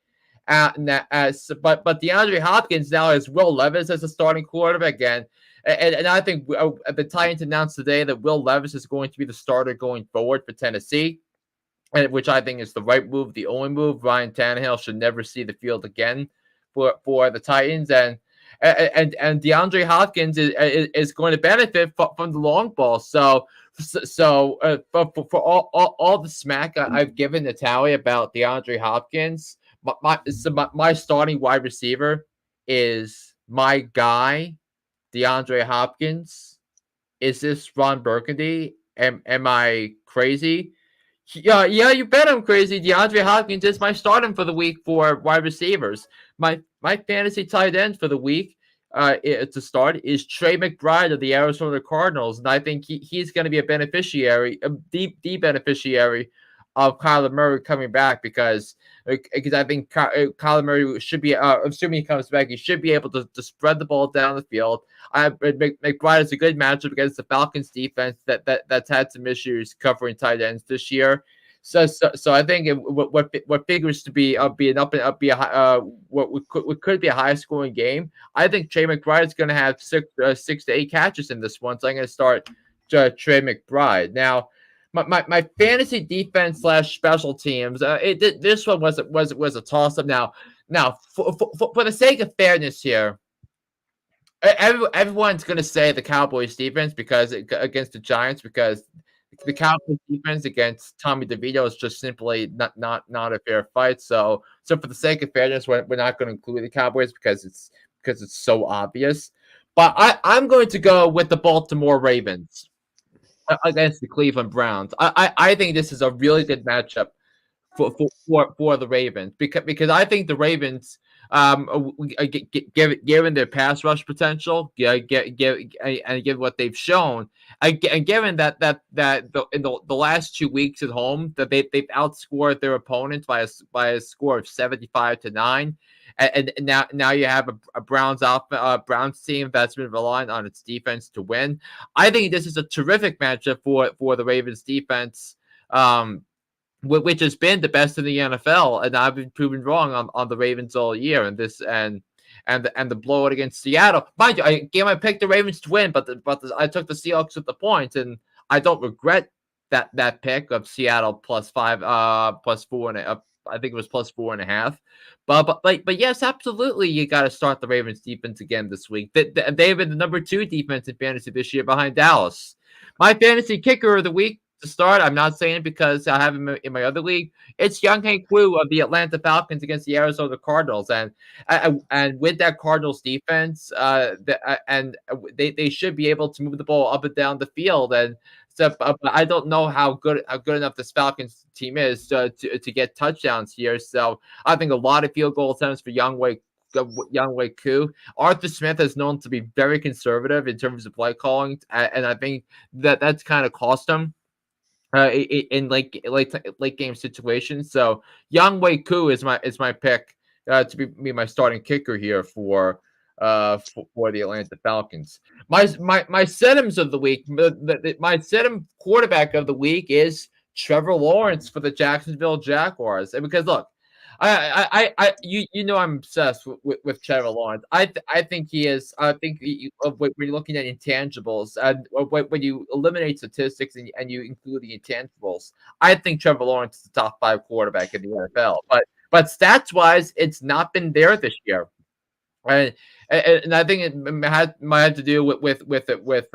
But DeAndre Hopkins now has Will Levis as a starting quarterback again. And I think the Titans announced today that Will Levis is going to be the starter going forward for Tennessee, which I think is the right move, the only move. Ryan Tannehill should never see the field again for the Titans, and DeAndre Hopkins is going to benefit from the long ball. So for all the smack I've given Natalia about DeAndre Hopkins, my starting wide receiver is my guy, DeAndre Hopkins. Is this Ron Burgundy? Am I crazy? Yeah, you bet I'm crazy. DeAndre Hopkins is my starting for the week for wide receivers. My fantasy tight end for the week to start is Trey McBride of the Arizona Cardinals, and I think he's going to be a beneficiary, the beneficiary of Kyler Murray coming back, because I think Kyler Murray should be, assuming he comes back, he should be able to spread the ball down the field. McBride is a good matchup against the Falcons defense that's had some issues covering tight ends this year. So I think what figures to be what could be a high scoring game. I think Trey McBride is going to have 6 to 8 catches in this one, so I'm going to start Trey McBride now. My fantasy defense / special teams. This one was a toss up. Now for the sake of fairness here, everyone's going to say the Cowboys defense because against the Giants, because the Cowboys defense against Tommy DeVito is just simply not a fair fight. So for the sake of fairness, we're not going to include the Cowboys because it's so obvious. But I'm going to go with the Baltimore Ravens against the Cleveland Browns. I think this is a really good matchup for the Ravens because I think the Ravens, given their pass rush potential, given what they've shown, and given that in the last 2 weeks at home that they've outscored their opponents by a score of 75-9. And now you have a Browns team that's been relying on its defense to win. I think this is a terrific matchup for the Ravens defense, which has been the best in the NFL, and I've been proven wrong on the Ravens all year. And the blowout against Seattle, mind you, I picked the Ravens to win, but I took the Seahawks at the points, and I don't regret that pick of Seattle +5, +4, I think it was +4.5. But yes, absolutely, you got to start the Ravens defense again this week. They've been the number 2 defense in fantasy this year behind Dallas. My fantasy kicker of the week to start, I'm not saying it because I have him in my other league. It's Younghoe Koo of the Atlanta Falcons against the Arizona Cardinals, and with that Cardinals defense, they should be able to move the ball up and down the field. And so, I don't know how good enough this Falcons team is to get touchdowns here. So I think a lot of field goal attempts for Younghoe Koo. Arthur Smith is known to be very conservative in terms of play calling, and I think that's kind of cost him in late game situations. So Younghoe Koo is my pick to be my starting kicker here for the Atlanta Falcons. My Setims of the week, my Setim quarterback of the week is Trevor Lawrence for the Jacksonville Jaguars. And because look, You know I'm obsessed with Trevor Lawrence. I think he is. I think when you're looking at intangibles, and when you eliminate statistics and you include the intangibles, I think Trevor Lawrence is the top 5 quarterback in the NFL. But stats wise, it's not been there this year, and I think it might have to do with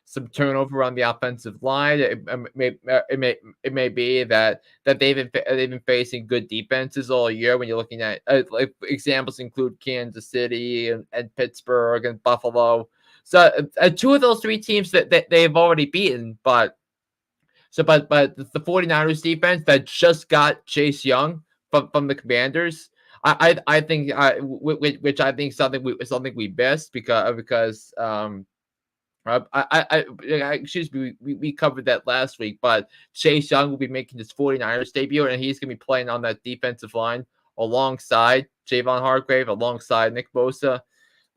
some turnover on the offensive line. It may be that they've been facing good defenses all year. When you're looking at like examples include Kansas City and Pittsburgh and Buffalo. So 2 of those 3 teams that they've already beaten, but the 49ers defense that just got Chase Young from the Commanders. I think which I think something we missed because excuse me, we covered that last week, but Chase Young will be making his 49ers debut, and he's going to be playing on that defensive line alongside Javon Hargrave, alongside Nick Bosa.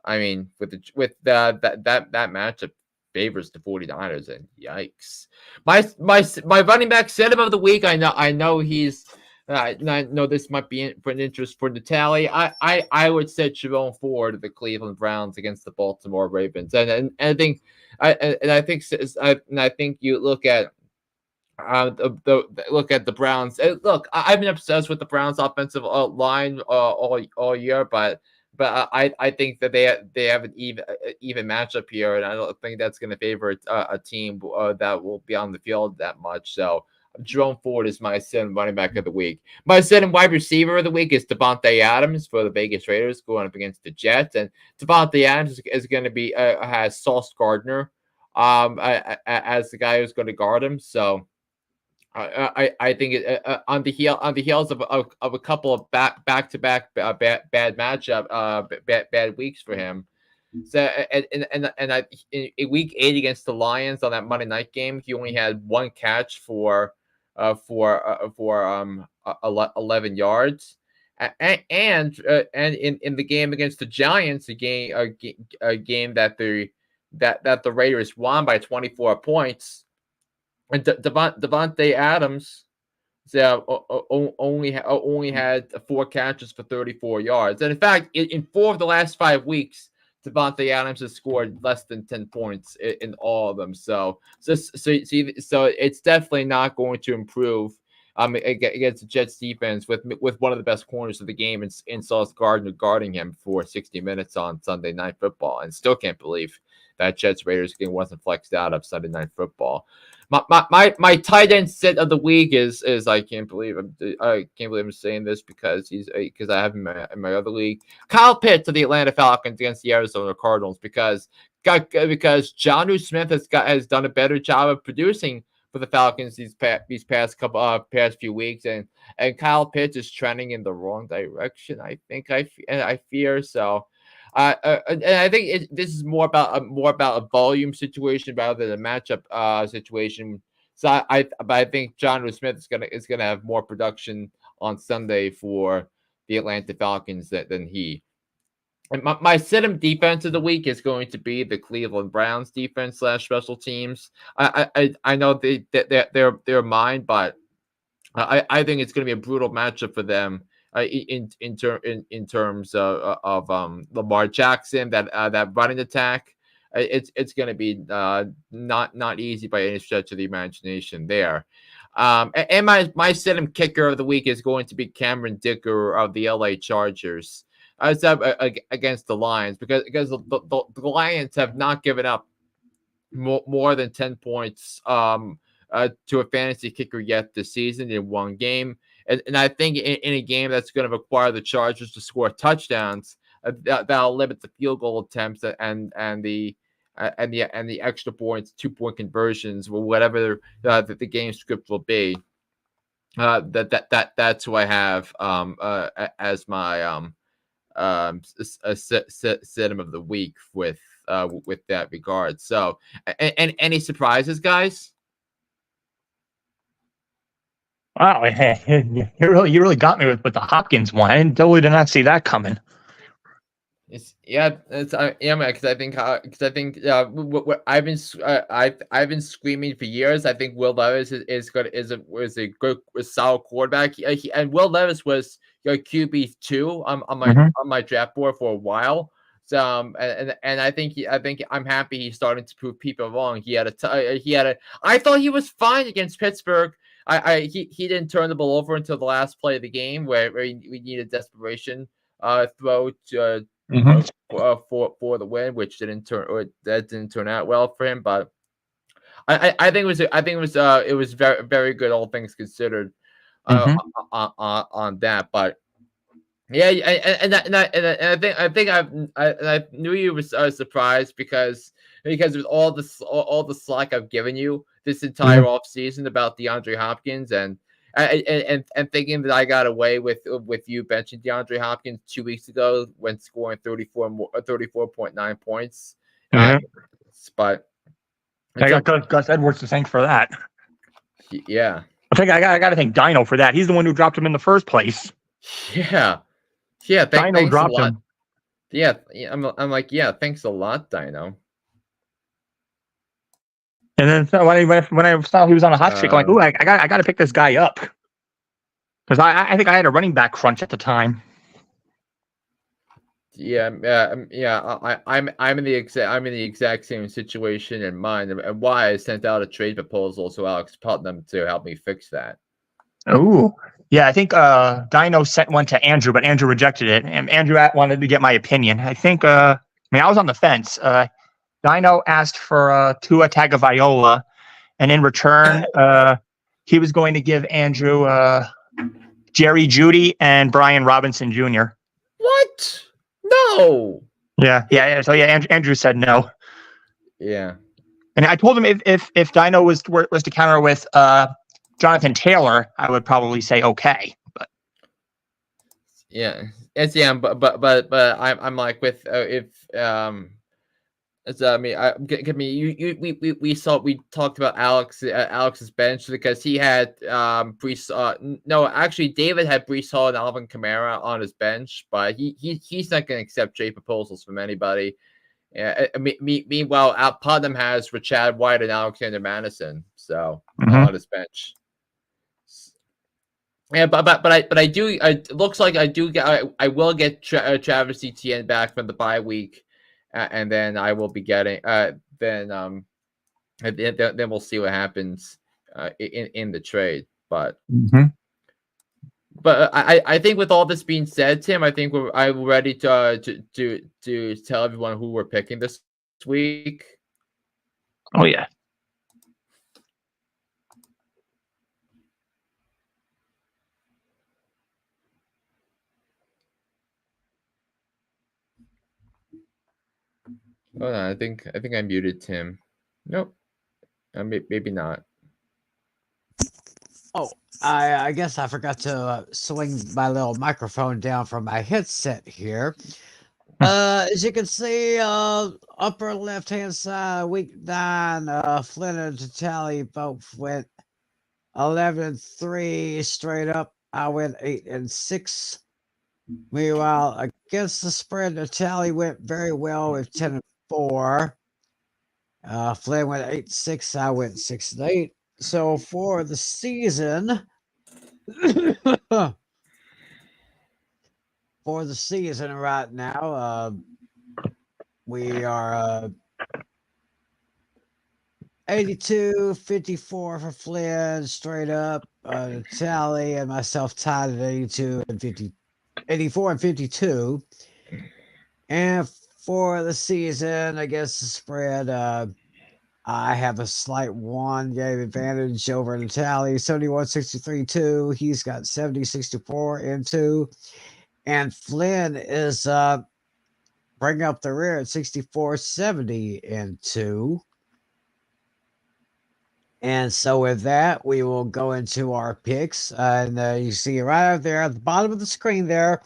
I mean, with that matchup favors the 49ers, and yikes. My running back set of the week, I know he's I know this might be an interest for Natalie. I would set Jerome Ford of the Cleveland Browns against the Baltimore Ravens, and I think I think you look at look at the Browns. Look, I've been obsessed with the Browns' offensive line all year, but I think that they have an even matchup here, and I don't think that's going to favor a team that will be on the field that much. So Jerome Ford is my second running back of the week. My second wide receiver of the week is Devontae Adams for the Vegas Raiders going up against the Jets, and Devontae Adams is going to be has Sauce Gardner as the guy who's going to guard him. So I think on the heels of a couple of back to back bad matchup bad weeks for him. So and in week 8 against the Lions on that Monday night game, he only had 1 catch for 11 yards. And in the game against the Giants, a game that the Raiders won by 24 points. And Devontae Adams only had 4 catches for 34 yards. And in fact, in 4 of the last 5 weeks, Devontae Adams has scored less than 10 points in all of them. So it's definitely not going to improve against the Jets defense with one of the best corners of the game in Sauce Gardner guarding him for 60 minutes on Sunday Night Football. And still can't believe that Jets Raiders game wasn't flexed out of Sunday Night Football. My tight end sit of the week is I can't believe I'm saying this because I have him in my other league. Kyle Pitts of the Atlanta Falcons against the Arizona Cardinals because Jonnu Smith has done a better job of producing for the Falcons these past few weeks, and Kyle Pitts is trending in the wrong direction. I fear so. And I think this is more about a volume situation rather than a matchup situation. So I think Jonnu Smith is gonna have more production on Sunday for the Atlanta Falcons than he. And my sit-em defense of the week is going to be the Cleveland Browns defense / special teams. I know they're mine, but I think it's going to be a brutal matchup for them. In terms of Lamar Jackson, that running attack, it's going to be not easy by any stretch of the imagination there. And my sit-em kicker of the week is going to be Cameron Dicker of the LA Chargers against the Lions because the Lions have not given up more than 10 points to a fantasy kicker yet this season in one game. And I think in a game that's going to require the Chargers to score touchdowns, that'll limit the field goal attempts and the extra points, 2-point conversions, or whatever the game script will be. That's who I have as my sit-em of the week with that regard. So, and any surprises, guys? Wow, you really got me with the Hopkins one. I totally did not see that coming. It's because I think I've been screaming for years. I think Will Levis is good is a good solid quarterback. And Will Levis was QB2 on my draft board for a while. So and I think I'm happy he's starting to prove people wrong. I thought he was fine against Pittsburgh. He didn't turn the ball over until the last play of the game where we needed desperation throw to for the win, which didn't turn out well for him. But I think it was very very good, all things considered, on that. But yeah, and I think I knew you was surprised because with all the slack I've given you this entire off season about DeAndre Hopkins and thinking that I got away with you benching DeAndre Hopkins 2 weeks ago when scoring 34.9 points. But I got Gus Edwards to thank for that. Yeah, I got to thank Dino for that. He's the one who dropped him in the first place. Yeah. Dino dropped him. Yeah, I'm like, yeah, thanks a lot, Dino. And then when I saw he was on a hot streak, I'm like, ooh, I got to pick this guy up because I think I had a running back crunch at the time. Yeah. I'm in the exact same situation in mind, and why I sent out a trade proposal to Alex Putnam to help me fix that. Oh, yeah, I think Dino sent one to Andrew, but Andrew rejected it, and Andrew wanted to get my opinion. I think, I was on the fence. Dino asked for Tua Tagovailoa, and in return, he was going to give Andrew Jerry Jeudy and Brian Robinson Jr. What? No. Yeah. So yeah, Andrew said no. Yeah. And I told him if Dino was to counter with Jonathan Taylor, I would probably say okay. But yeah, but I'm like with if we talked about Alex's bench because he had Brees. No, actually, David had Brees Hall and Alvin Kamara on his bench, but he's not going to accept trade proposals from anybody. Meanwhile, Putnam has Rashad White and Alexander Madison, so on his bench. Yeah, but I do. It looks like I will get Travis Etienne back from the bye week, and then I will be getting then we'll see what happens in the trade. But I think with all this being said, Tim, I think I'm ready to tell everyone who we're picking this week. Oh yeah. Hold on, I think I muted Tim. Nope, maybe not. Oh, I guess I forgot to swing my little microphone down from my headset here. As you can see, upper left-hand side, week 9, Flynn and Tally both went 11-3 straight up. I went 8-6. Meanwhile, against the spread, Tally went very well with 10-4. Flynn went 8-6. I went 6-8. So for the season, right now, we are 82-54 for Flynn straight up. Tally and myself tied at 84 and 52. And for the season, I guess the spread, I have a slight one game advantage over the Tally, 71-63-2. He's got 70-64 and 2. And Flynn is bringing up the rear at 64-70 and 2. And so with that, we will go into our picks. And you see right out there at the bottom of the screen there,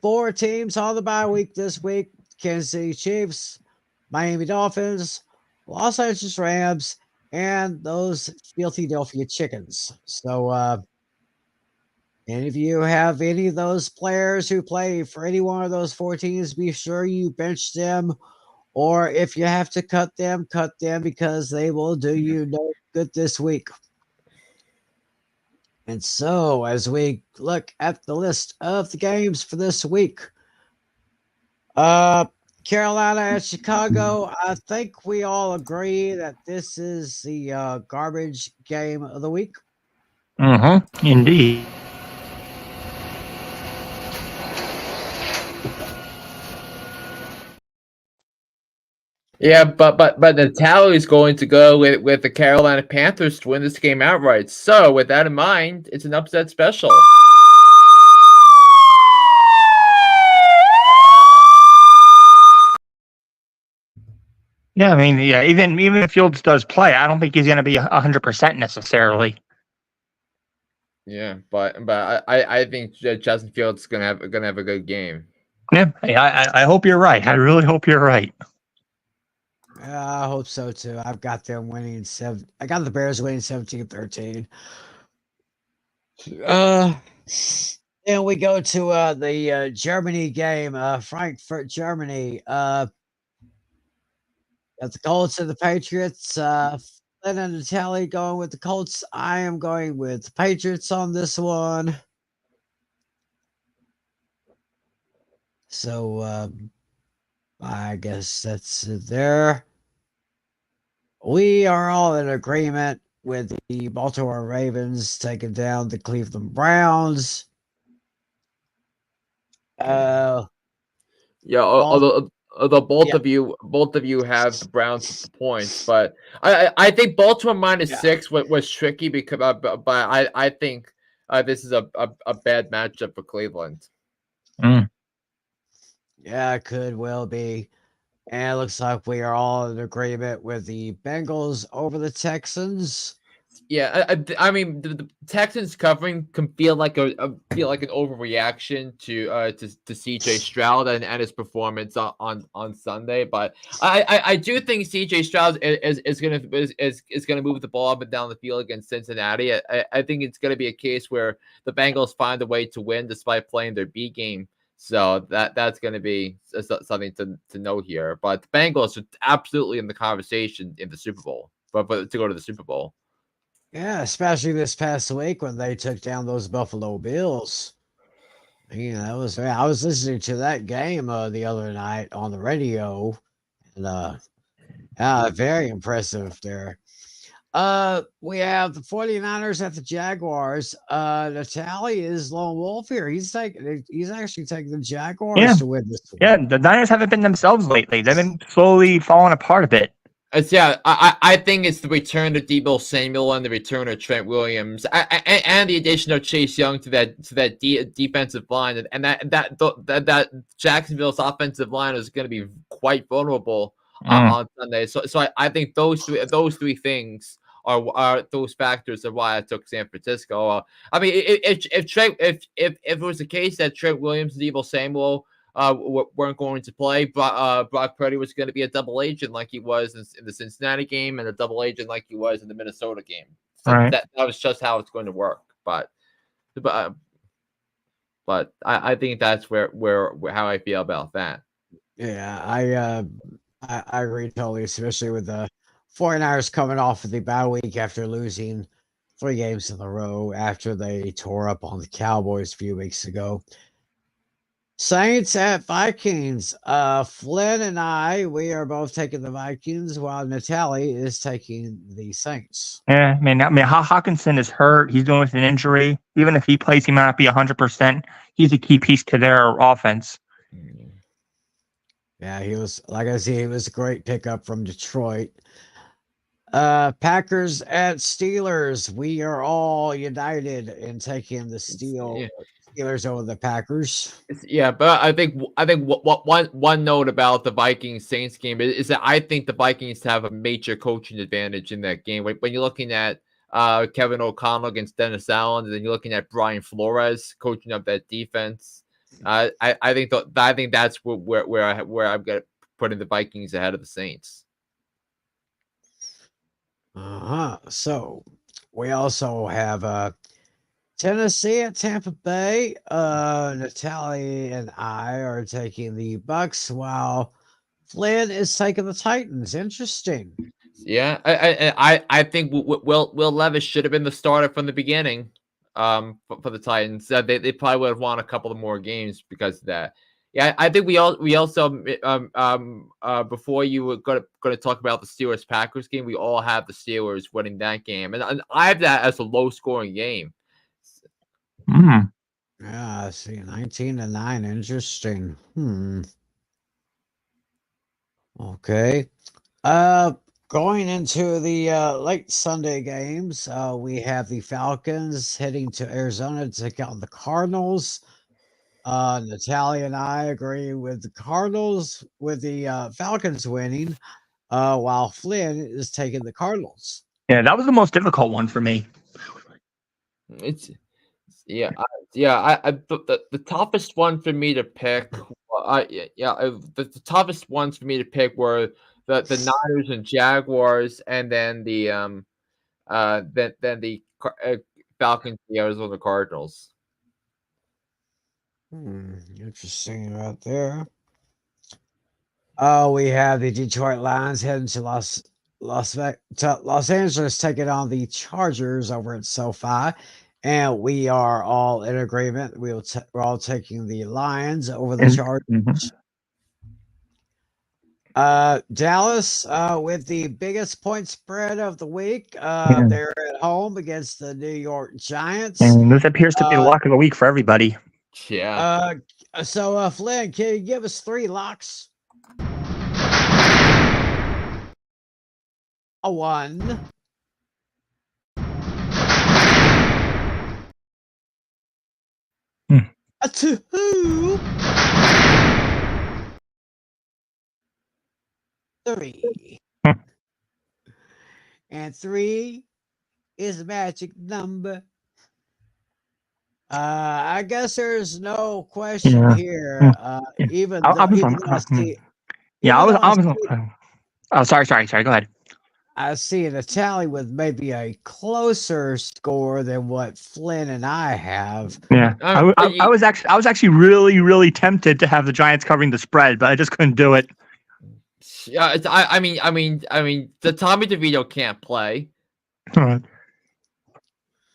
4 teams on the bye week this week. Kansas City Chiefs, Miami Dolphins, Los Angeles Rams, and those Philadelphia Chickens. So And if you have any of those players who play for any one of those 4 teams, be sure you bench them. Or if you have to cut them because they will do you no good this week. And so, as we look at the list of the games for this week, Carolina at Chicago, I think we all agree that this is the garbage game of the week. Indeed. Yeah, but the tally is going to go with the Carolina Panthers to win this game outright. So with that in mind, it's an upset special. Yeah, I mean, yeah, even if Fields does play, I don't think he's going to be 100% necessarily. Yeah, but I think Justin Fields is gonna have a good game. Yeah, I hope you're right. I really hope you're right. I hope so too. I've got them winning 7. I got the Bears winning 17-13. Then we go to the Germany game, Frankfurt, Germany. Got the Colts and the Patriots. Flynn and Natalie going with the Colts. I am going with the Patriots on this one. So I guess that's it there. We are all in agreement with the Baltimore Ravens taking down the Cleveland Browns. Yeah, although both of you have the Browns points, but I think Baltimore -6 was tricky because but I think this is a bad matchup for Cleveland. Yeah, it could well be. And it looks like we are all in agreement with the Bengals over the Texans. Yeah, I mean the Texans covering can feel like an overreaction to CJ Stroud and his performance on Sunday, but I do think CJ Stroud is gonna move the ball up and down the field against Cincinnati. I think it's gonna be a case where the Bengals find a way to win despite playing their B game. So that's going to be something to note here. But the Bengals are absolutely in the conversation in the Super Bowl, but to go to the Super Bowl. Yeah, especially this past week when they took down those Buffalo Bills. That was I was listening to that game the other night on the radio, and very impressive there. We have the 49ers at the Jaguars. Natalie is lone wolf here. He's actually taking the Jaguars to win this one. Yeah, the Niners haven't been themselves lately. They've been slowly falling apart a bit. I think it's the return of Deebo Samuel and the return of Trent Williams and the addition of Chase Young to that defensive line, and that Jacksonville's offensive line is going to be quite vulnerable on Sunday. So I think those three things are those factors of why I took San Francisco. I mean, if it was the case that Trent Williams and Deebo Samuel weren't going to play, but Brock Purdy was going to be a double agent like he was in the Cincinnati game and a double agent like he was in the Minnesota game. So that was just how it's going to work. But I think that's where how I feel about that. Yeah, I agree totally, especially with the 49ers coming off of the bye week after losing 3 games in a row after they tore up on the Cowboys a few weeks ago. Saints at Vikings. Flynn and we are both taking the Vikings, while Natalie is taking the Saints. Yeah, I mean, Hawkinson is hurt. He's dealing with an injury. Even if he plays, he might not be 100%. He's a key piece to their offense. Yeah, he was, like I said, he was a great pickup from Detroit. Packers at Steelers. We are all united in taking the Steelers over the Packers. Yeah, but I think one note about the Vikings Saints game is that I think the Vikings have a major coaching advantage in that game. When you're looking at Kevin O'Connell against Dennis Allen, and then you're looking at Brian Flores coaching up that defense. I think that's where I'm gonna putting the Vikings ahead of the Saints. So we also have Tennessee at Tampa Bay. Natalie and I are taking the Bucks, while Flynn is taking the Titans. Interesting. Yeah, I think Will Levis should have been the starter from the beginning. For the Titans, they probably would have won a couple of more games because of that. Yeah, I think we also before you were going to talk about the Steelers Packers game, we all have the Steelers winning that game, and I have that as a low scoring game. Mm. Yeah, I see. 19-9. Interesting. Okay. Going into the late Sunday games, we have the Falcons heading to Arizona to take out the Cardinals. Natalia and I agree with the Cardinals, with the Falcons winning, while Flynn is taking the Cardinals. Yeah, that was the most difficult one for me. It's the toughest one for me to pick. The toughest ones for me to pick were the Niners and Jaguars, and then the Falcons, the Arizona Cardinals. Interesting right there. We have the Detroit Lions heading to Los Angeles, taking on the Chargers over at SoFi, and we are all in agreement. We're all taking the Lions over the Chargers. Dallas, with the biggest point spread of the week, they're at home against the New York Giants. And this appears to be the lock of the week for everybody. Yeah. So Flynn, can you give us 3 locks? A 1. A 2. 3. And 3 is the magic number. I guess there's no question here. Even though people gonna see, Oh, sorry. Go ahead. I see a tally with maybe a closer score than what Flynn and I have. Yeah, I was actually really tempted to have the Giants covering the spread, but I just couldn't do it. Yeah, I mean, the Tommy DeVito can't play.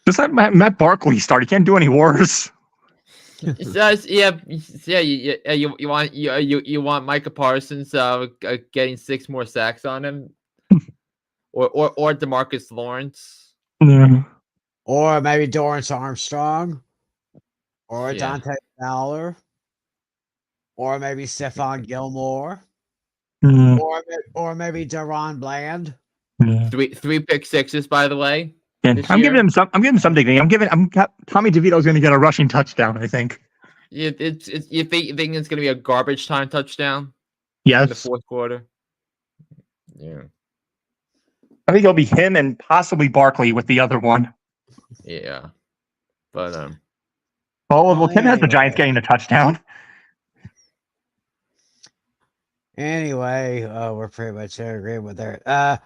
Just let Matt Barkley start. He can't do any worse. You want Micah Parsons getting 6 more sacks on him, or DeMarcus Lawrence, or maybe Dorrance Armstrong, or Dante Fowler, or maybe Stephon Gilmore, or maybe Deron Bland. 3 pick sixes, by the way. I'm giving him some dignity. Tommy DeVito's going to get a rushing touchdown, I think. You think it's going to be a garbage time touchdown? Yes. In the fourth quarter. Yeah. I think it'll be him and possibly Barkley with the other one. Yeah. But well, Tim has the Giants getting a touchdown. Anyway, we're pretty much in agreement with that.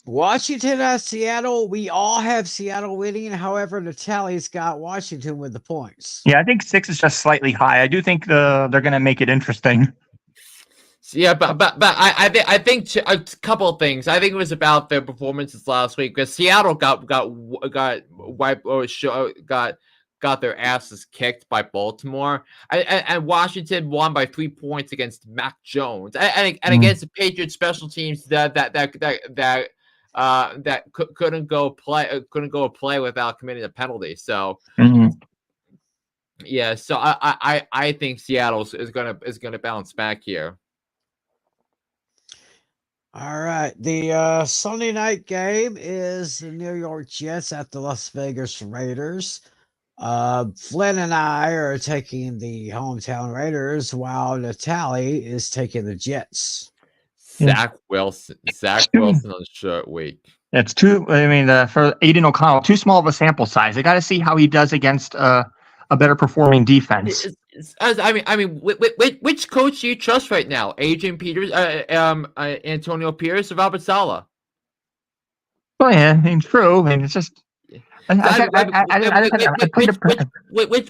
Washington at Seattle. We all have Seattle winning. However, Natalie's got Washington with the points. Yeah, I think 6 is just slightly high. I do think they're going to make it interesting. Yeah, but I think a couple of things. I think it was about their performances last week because Seattle got wiped or got their asses kicked by Baltimore, and Washington won by 3 points against Mac Jones and against the Patriots special teams that couldn't go play without committing a penalty. So yeah, so I think Seattle is gonna bounce back here. All right, the Sunday night game is the New York Jets at the Las Vegas Raiders. Flynn and I are taking the hometown Raiders, while Natalie is taking the Jets. Zach Wilson on a short week. It's for Aiden O'Connell, too small of a sample size. I got to see how he does against a better performing defense. Which coach do you trust right now? Adrian Peters, Antonio Pierce, or Robert Saleh? Well, yeah, true. It's just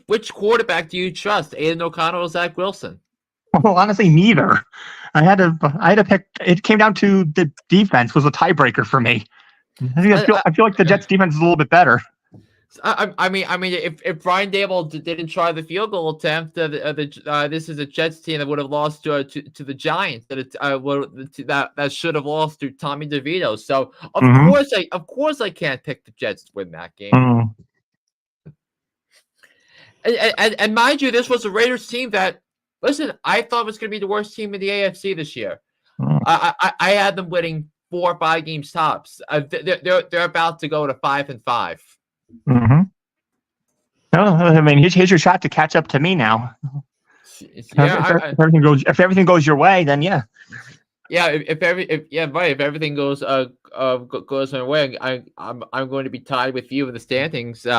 Which quarterback do you trust, Aiden O'Connell or Zach Wilson? Well, honestly, neither. I had to pick. It came down to the defense was a tiebreaker for me. I feel like the Jets' defense is a little bit better. I mean, if Brian Dable didn't try the field goal attempt, this is a Jets team that would have lost to the Giants. That should have lost to Tommy DeVito. So of course I can't pick the Jets to win that game. And mind you, this was a Raiders team that, listen, I thought was going to be the worst team in the AFC this year. I had them winning 4 or 5 games tops. They're about to go to 5-5. Well, I mean, here's your shot to catch up to me now. Yeah, if everything goes your way, then yeah. Yeah, if everything goes my way, I'm going to be tied with you in the standings. With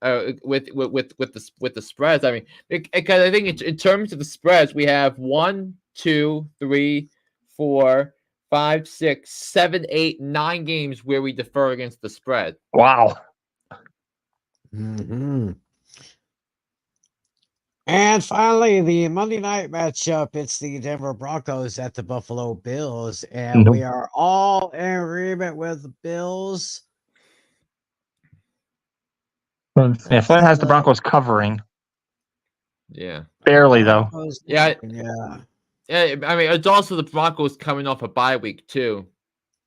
the spreads. I mean, because I think in terms of the spreads, we have 1, 2, 3, 4, 5, 6, 7, 8, 9 games where we defer against the spread. Wow. And finally, the Monday night matchup, it's the Denver Broncos at the Buffalo Bills, and we are all in agreement with the Bills. Yeah, Flynn has the Broncos covering. Yeah. Barely, though. Yeah. I mean, it's also the Broncos coming off a bye week, too.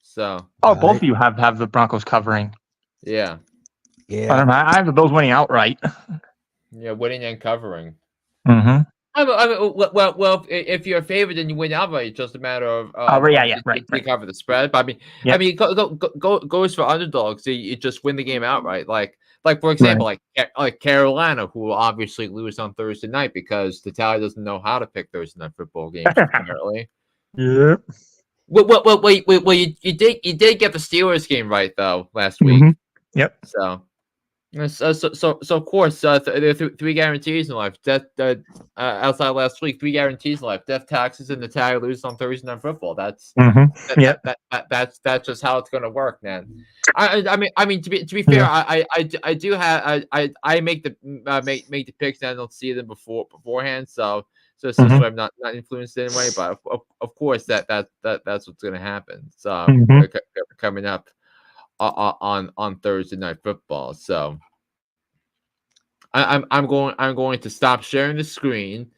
So. Oh, both of you have the Broncos covering. Yeah. Yeah. I have the Bills winning outright. Yeah, winning and covering. I mean, well, if you're a favorite and you win outright, it's just a matter of right. You cover the spread. But I mean, goes for underdogs. You just win the game outright. Like for example, like Carolina, who will obviously lose on Thursday night because the tally doesn't know how to pick Thursday night football games. Apparently. Yeah. Well, you did get the Steelers game right though last week. Yep. So of course, there are 3 guarantees in life. Death, outside last week, 3 guarantees in life: death, taxes, and the tally loses on Thursday night football. That's that's just how it's going to work, man. I mean, to be fair, I do have I make the picks and I don't see them beforehand. So I'm not influenced in any way. But of course, that's what's going to happen. So coming up on Thursday night football. So I'm going to stop sharing the screen,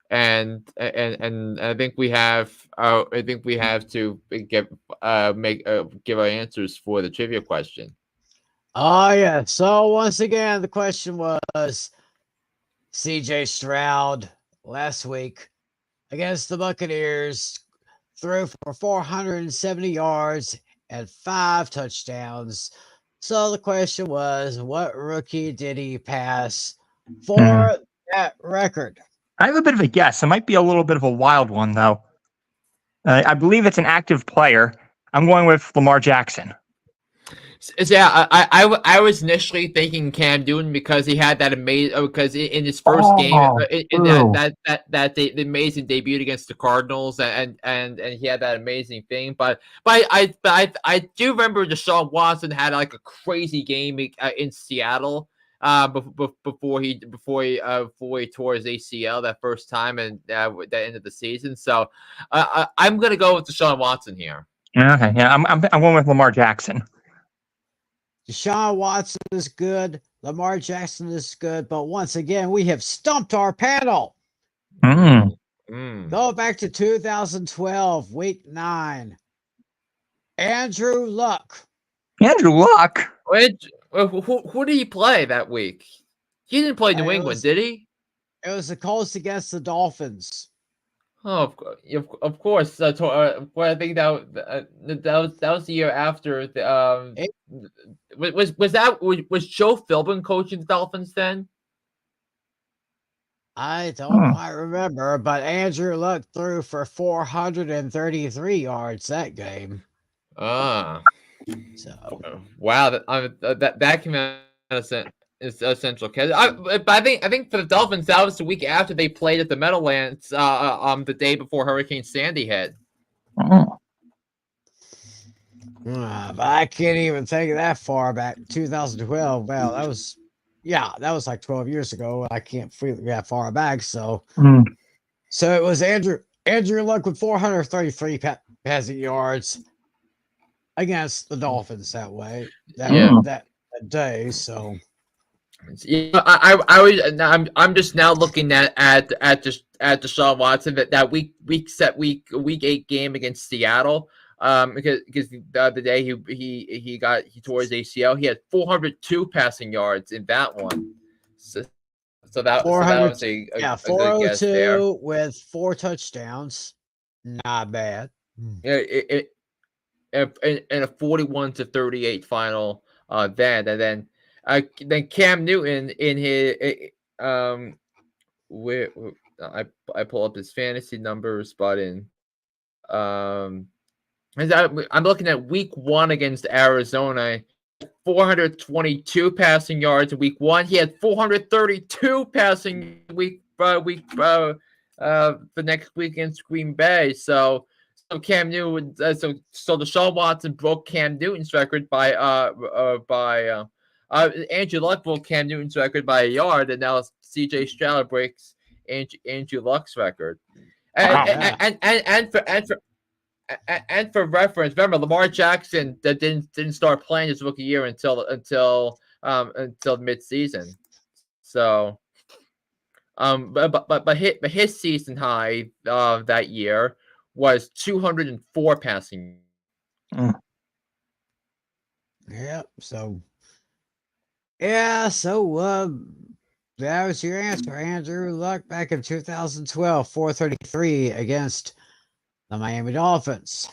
and I think we have to give our answers for the trivia question. Oh yeah. So once again, the question was CJ Stroud last week against the Buccaneers threw for 470 yards and 5 touchdowns. So the question was, what rookie did he pass for that record? I have a bit of a guess. It might be a little bit of a wild one, though. I believe it's an active player. I'm going with Lamar Jackson. Yeah, I was initially thinking Cam Newton because he had that amazing because in his first game the amazing debut against the Cardinals and he had that amazing thing. But I do remember Deshaun Watson had like a crazy game in Seattle before he tore his ACL that first time and that end of the season. So I'm gonna go with Deshaun Watson here. Okay, yeah, I'm going with Lamar Jackson. Deshaun Watson is good. Lamar Jackson is good. But once again, we have stumped our panel. Go back to 2012, week 9. Andrew Luck. Andrew Luck? Who did he play that week? He didn't play New England, did he? It was the Colts against the Dolphins. Oh, of course. I think that was the year after the was Joe Philbin coaching the Dolphins then? I don't quite remember, but Andrew Luck threw for 433 yards that game. So wow, that came out of is essential. But I think for the Dolphins, that was the week after they played at the Meadowlands the day before Hurricane Sandy hit. But I can't even take it that far back. 2012. Well, that was like 12 years ago. I can't feel that far back. So it was Andrew Luck with 433 passing yards against the Dolphins that way. That day. So yeah, I'm just now looking at Deshaun Watson that week 8 game against Seattle. Because the other day he tore his ACL. He had 402 passing yards in that one. So that was a good guess there. 402 with 4 touchdowns. Not bad. And a 41-38 final. Then Cam Newton in his where I pull up his fantasy numbers, but I'm looking at week 1 against Arizona. 422 passing yards in week 1. He had 432 passing the next week against Green Bay. So Cam Newton, so Deshaun Watson broke Cam Newton's record by Andrew Luck broke Cam Newton's record by a yard, and now CJ Stroud breaks Andrew Luck's record. And for reference, remember Lamar Jackson that didn't start playing his rookie year until mid-season. So, but his season high that year was 204 passing. Yep. So that was your answer, Andrew Luck, back in 2012, 433 against the Miami Dolphins.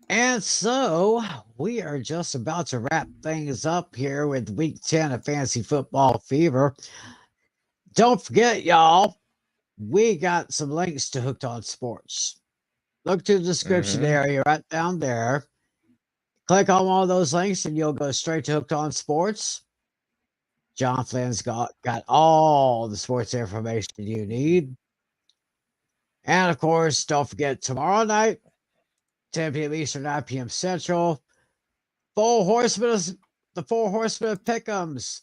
And so we are just about to wrap things up here with week 10 of Fantasy Football Fever. Don't forget, y'all, we got some links to Hooked on Sports. Look to the description area right down there. Click on one of those links and you'll go straight to Hooked on Sports. John Flynn's got all the sports information you need. And of course, don't forget tomorrow night, 10 p.m. Eastern, 9 p.m. Central, the Four Horsemen of Pick'ems,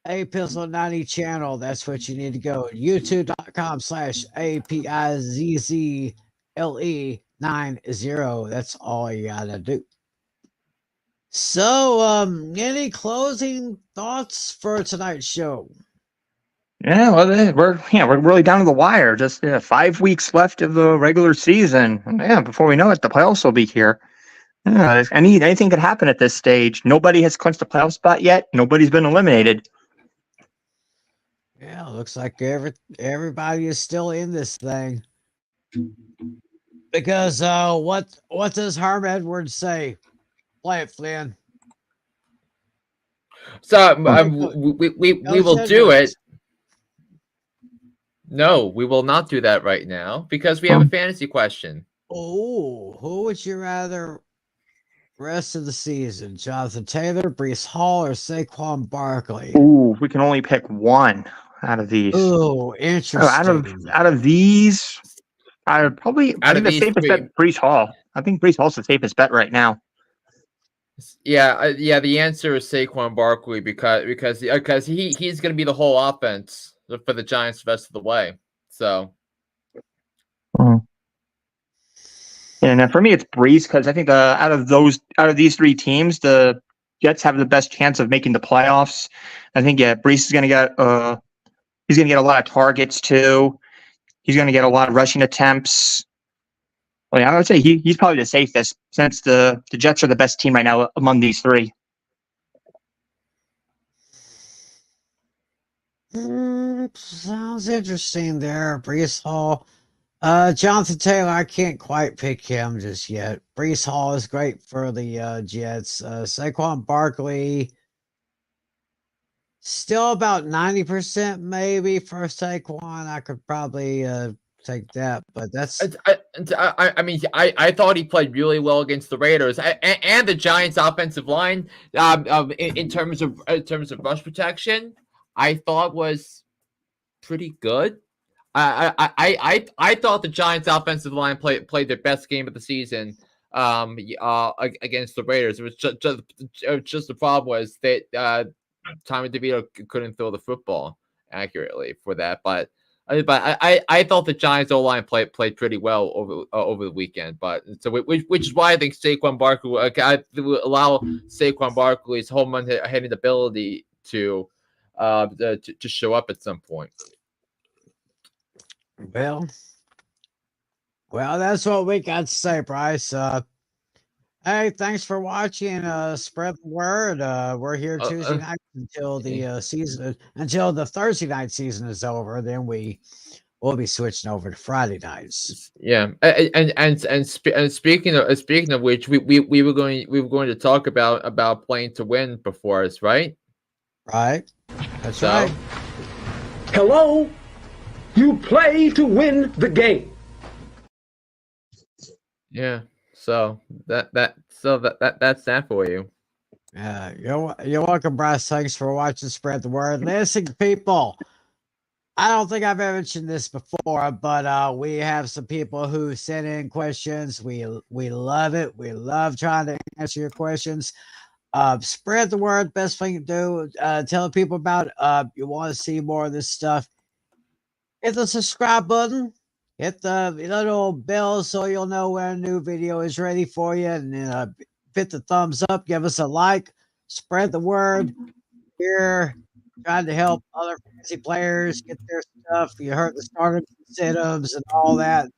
A Pistol 90 channel. That's what you need to go. YouTube.com/APIZZLE90. That's all you gotta do. So, any closing thoughts for tonight's show? Yeah, well, we're really down to the wire. Just 5 weeks left of the regular season. Yeah, before we know it, the playoffs will be here. Yeah, anything could happen at this stage. Nobody has clinched a playoff spot yet. Nobody's been eliminated. Yeah, looks like everybody is still in this thing. Because what does Herm Edwards say? Play it, Flynn. So we will do it. No, we will not do that right now because we have a fantasy question. Oh, who would you rather rest of the season? Jonathan Taylor, Breece Hall, or Saquon Barkley? Ooh, we can only pick one out of these. Ooh, interesting. Out of these, I think the safest bet, Breece Hall. I think Breece Hall's the safest bet right now. Yeah. The answer is Saquon Barkley because he's going to be the whole offense for the Giants the rest of the way. So, and for me, it's Breece because I think out of these 3 teams, the Jets have the best chance of making the playoffs. I think Breece is going to get he's going to get a lot of targets too. He's going to get a lot of rushing attempts. Well, I would say he's probably the safest since the Jets are the best team right now among these 3. Sounds interesting there, Breece Hall. Jonathan Taylor, I can't quite pick him just yet. Breece Hall is great for the Jets. Saquon Barkley, still about 90% maybe for Saquon. I could probably take that, but that's. I thought he played really well against the Raiders and the Giants' offensive line. In terms of rush protection, I thought was pretty good. I thought the Giants' offensive line played their best game of the season against the Raiders. It was just the problem was that Tommy DeVito couldn't throw the football accurately for that. But I thought the Giants O-line played pretty well over the weekend. But so which is why I think Saquon Barkley will allow Saquon Barkley's home run hitting ability to show up at some point. Well, that's what we got to say, Bryce. Hey, thanks for watching. Spread the word. We're here Tuesday night until until the Thursday night season is over. Then we'll be switching over to Friday nights. Yeah, and speaking of which, we were going to talk about playing to win before us, right? Right. That's right. Hello? You play to win the game. Yeah. So that's that for you. You're welcome, Bryce. Thanks for watching. Spread the word. Listen, people. I don't think I've ever mentioned this before, but we have some people who sent in questions. We love it. We love trying to answer your questions. Spread the word. Best thing to do. Tell people about it. You want to see more of this stuff. Hit the subscribe button. Hit the little bell so you'll know when a new video is ready for you. And hit the thumbs up. Give us a like. Spread the word. We're trying to help other fantasy players get their stuff. You heard the startup incentives and all that.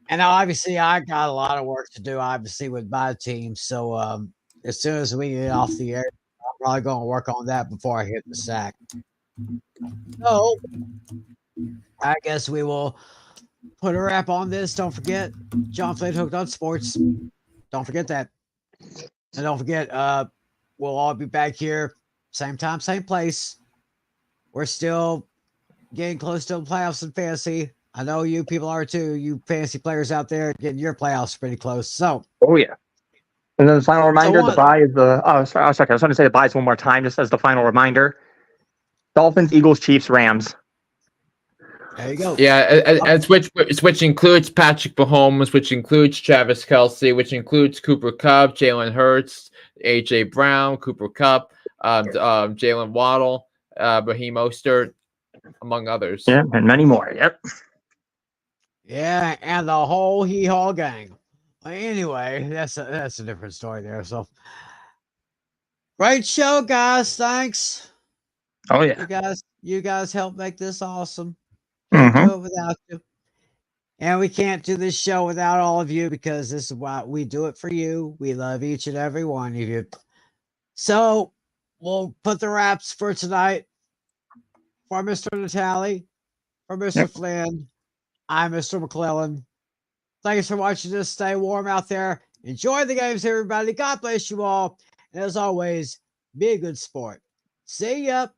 And obviously, I got a lot of work to do, obviously, with my team. So as soon as we get off the air, I'm probably going to work on that before I hit the sack. So I guess we will put a wrap on this. Don't forget, John Flynn Hooked on Sports. Don't forget that. And don't forget, we'll all be back here, same time, same place. We're still getting close to the playoffs in fantasy. I know you people are too. You fantasy players out there getting your playoffs pretty close. So, oh yeah. And then the final reminder: the bye is the. Oh, sorry. I was going to say the buys one more time, just as the final reminder. Dolphins, Eagles, Chiefs, Rams. There you go. Yeah, and which includes Patrick Mahomes, which includes Travis Kelce, which includes Cooper Kupp, Jalen Hurts, AJ Brown, Cooper Kupp, Jalen Waddle, Raheem Mostert, among others. Yeah, and many more. Yep. Yeah, and the whole hee-haw gang. Anyway, that's a different story there. So, great show, guys. Thanks. Oh yeah. You guys helped make this awesome. Can't do it without you. And we can't do this show without all of you because this is why we do it for you. We love each and every one of you. So we'll put the wraps for tonight. For Mr. Natale, for Mr. Flynn, I'm Mr. McClellan. Thanks for watching this. Stay warm out there. Enjoy the games, everybody. God bless you all. And as always, be a good sport. See ya.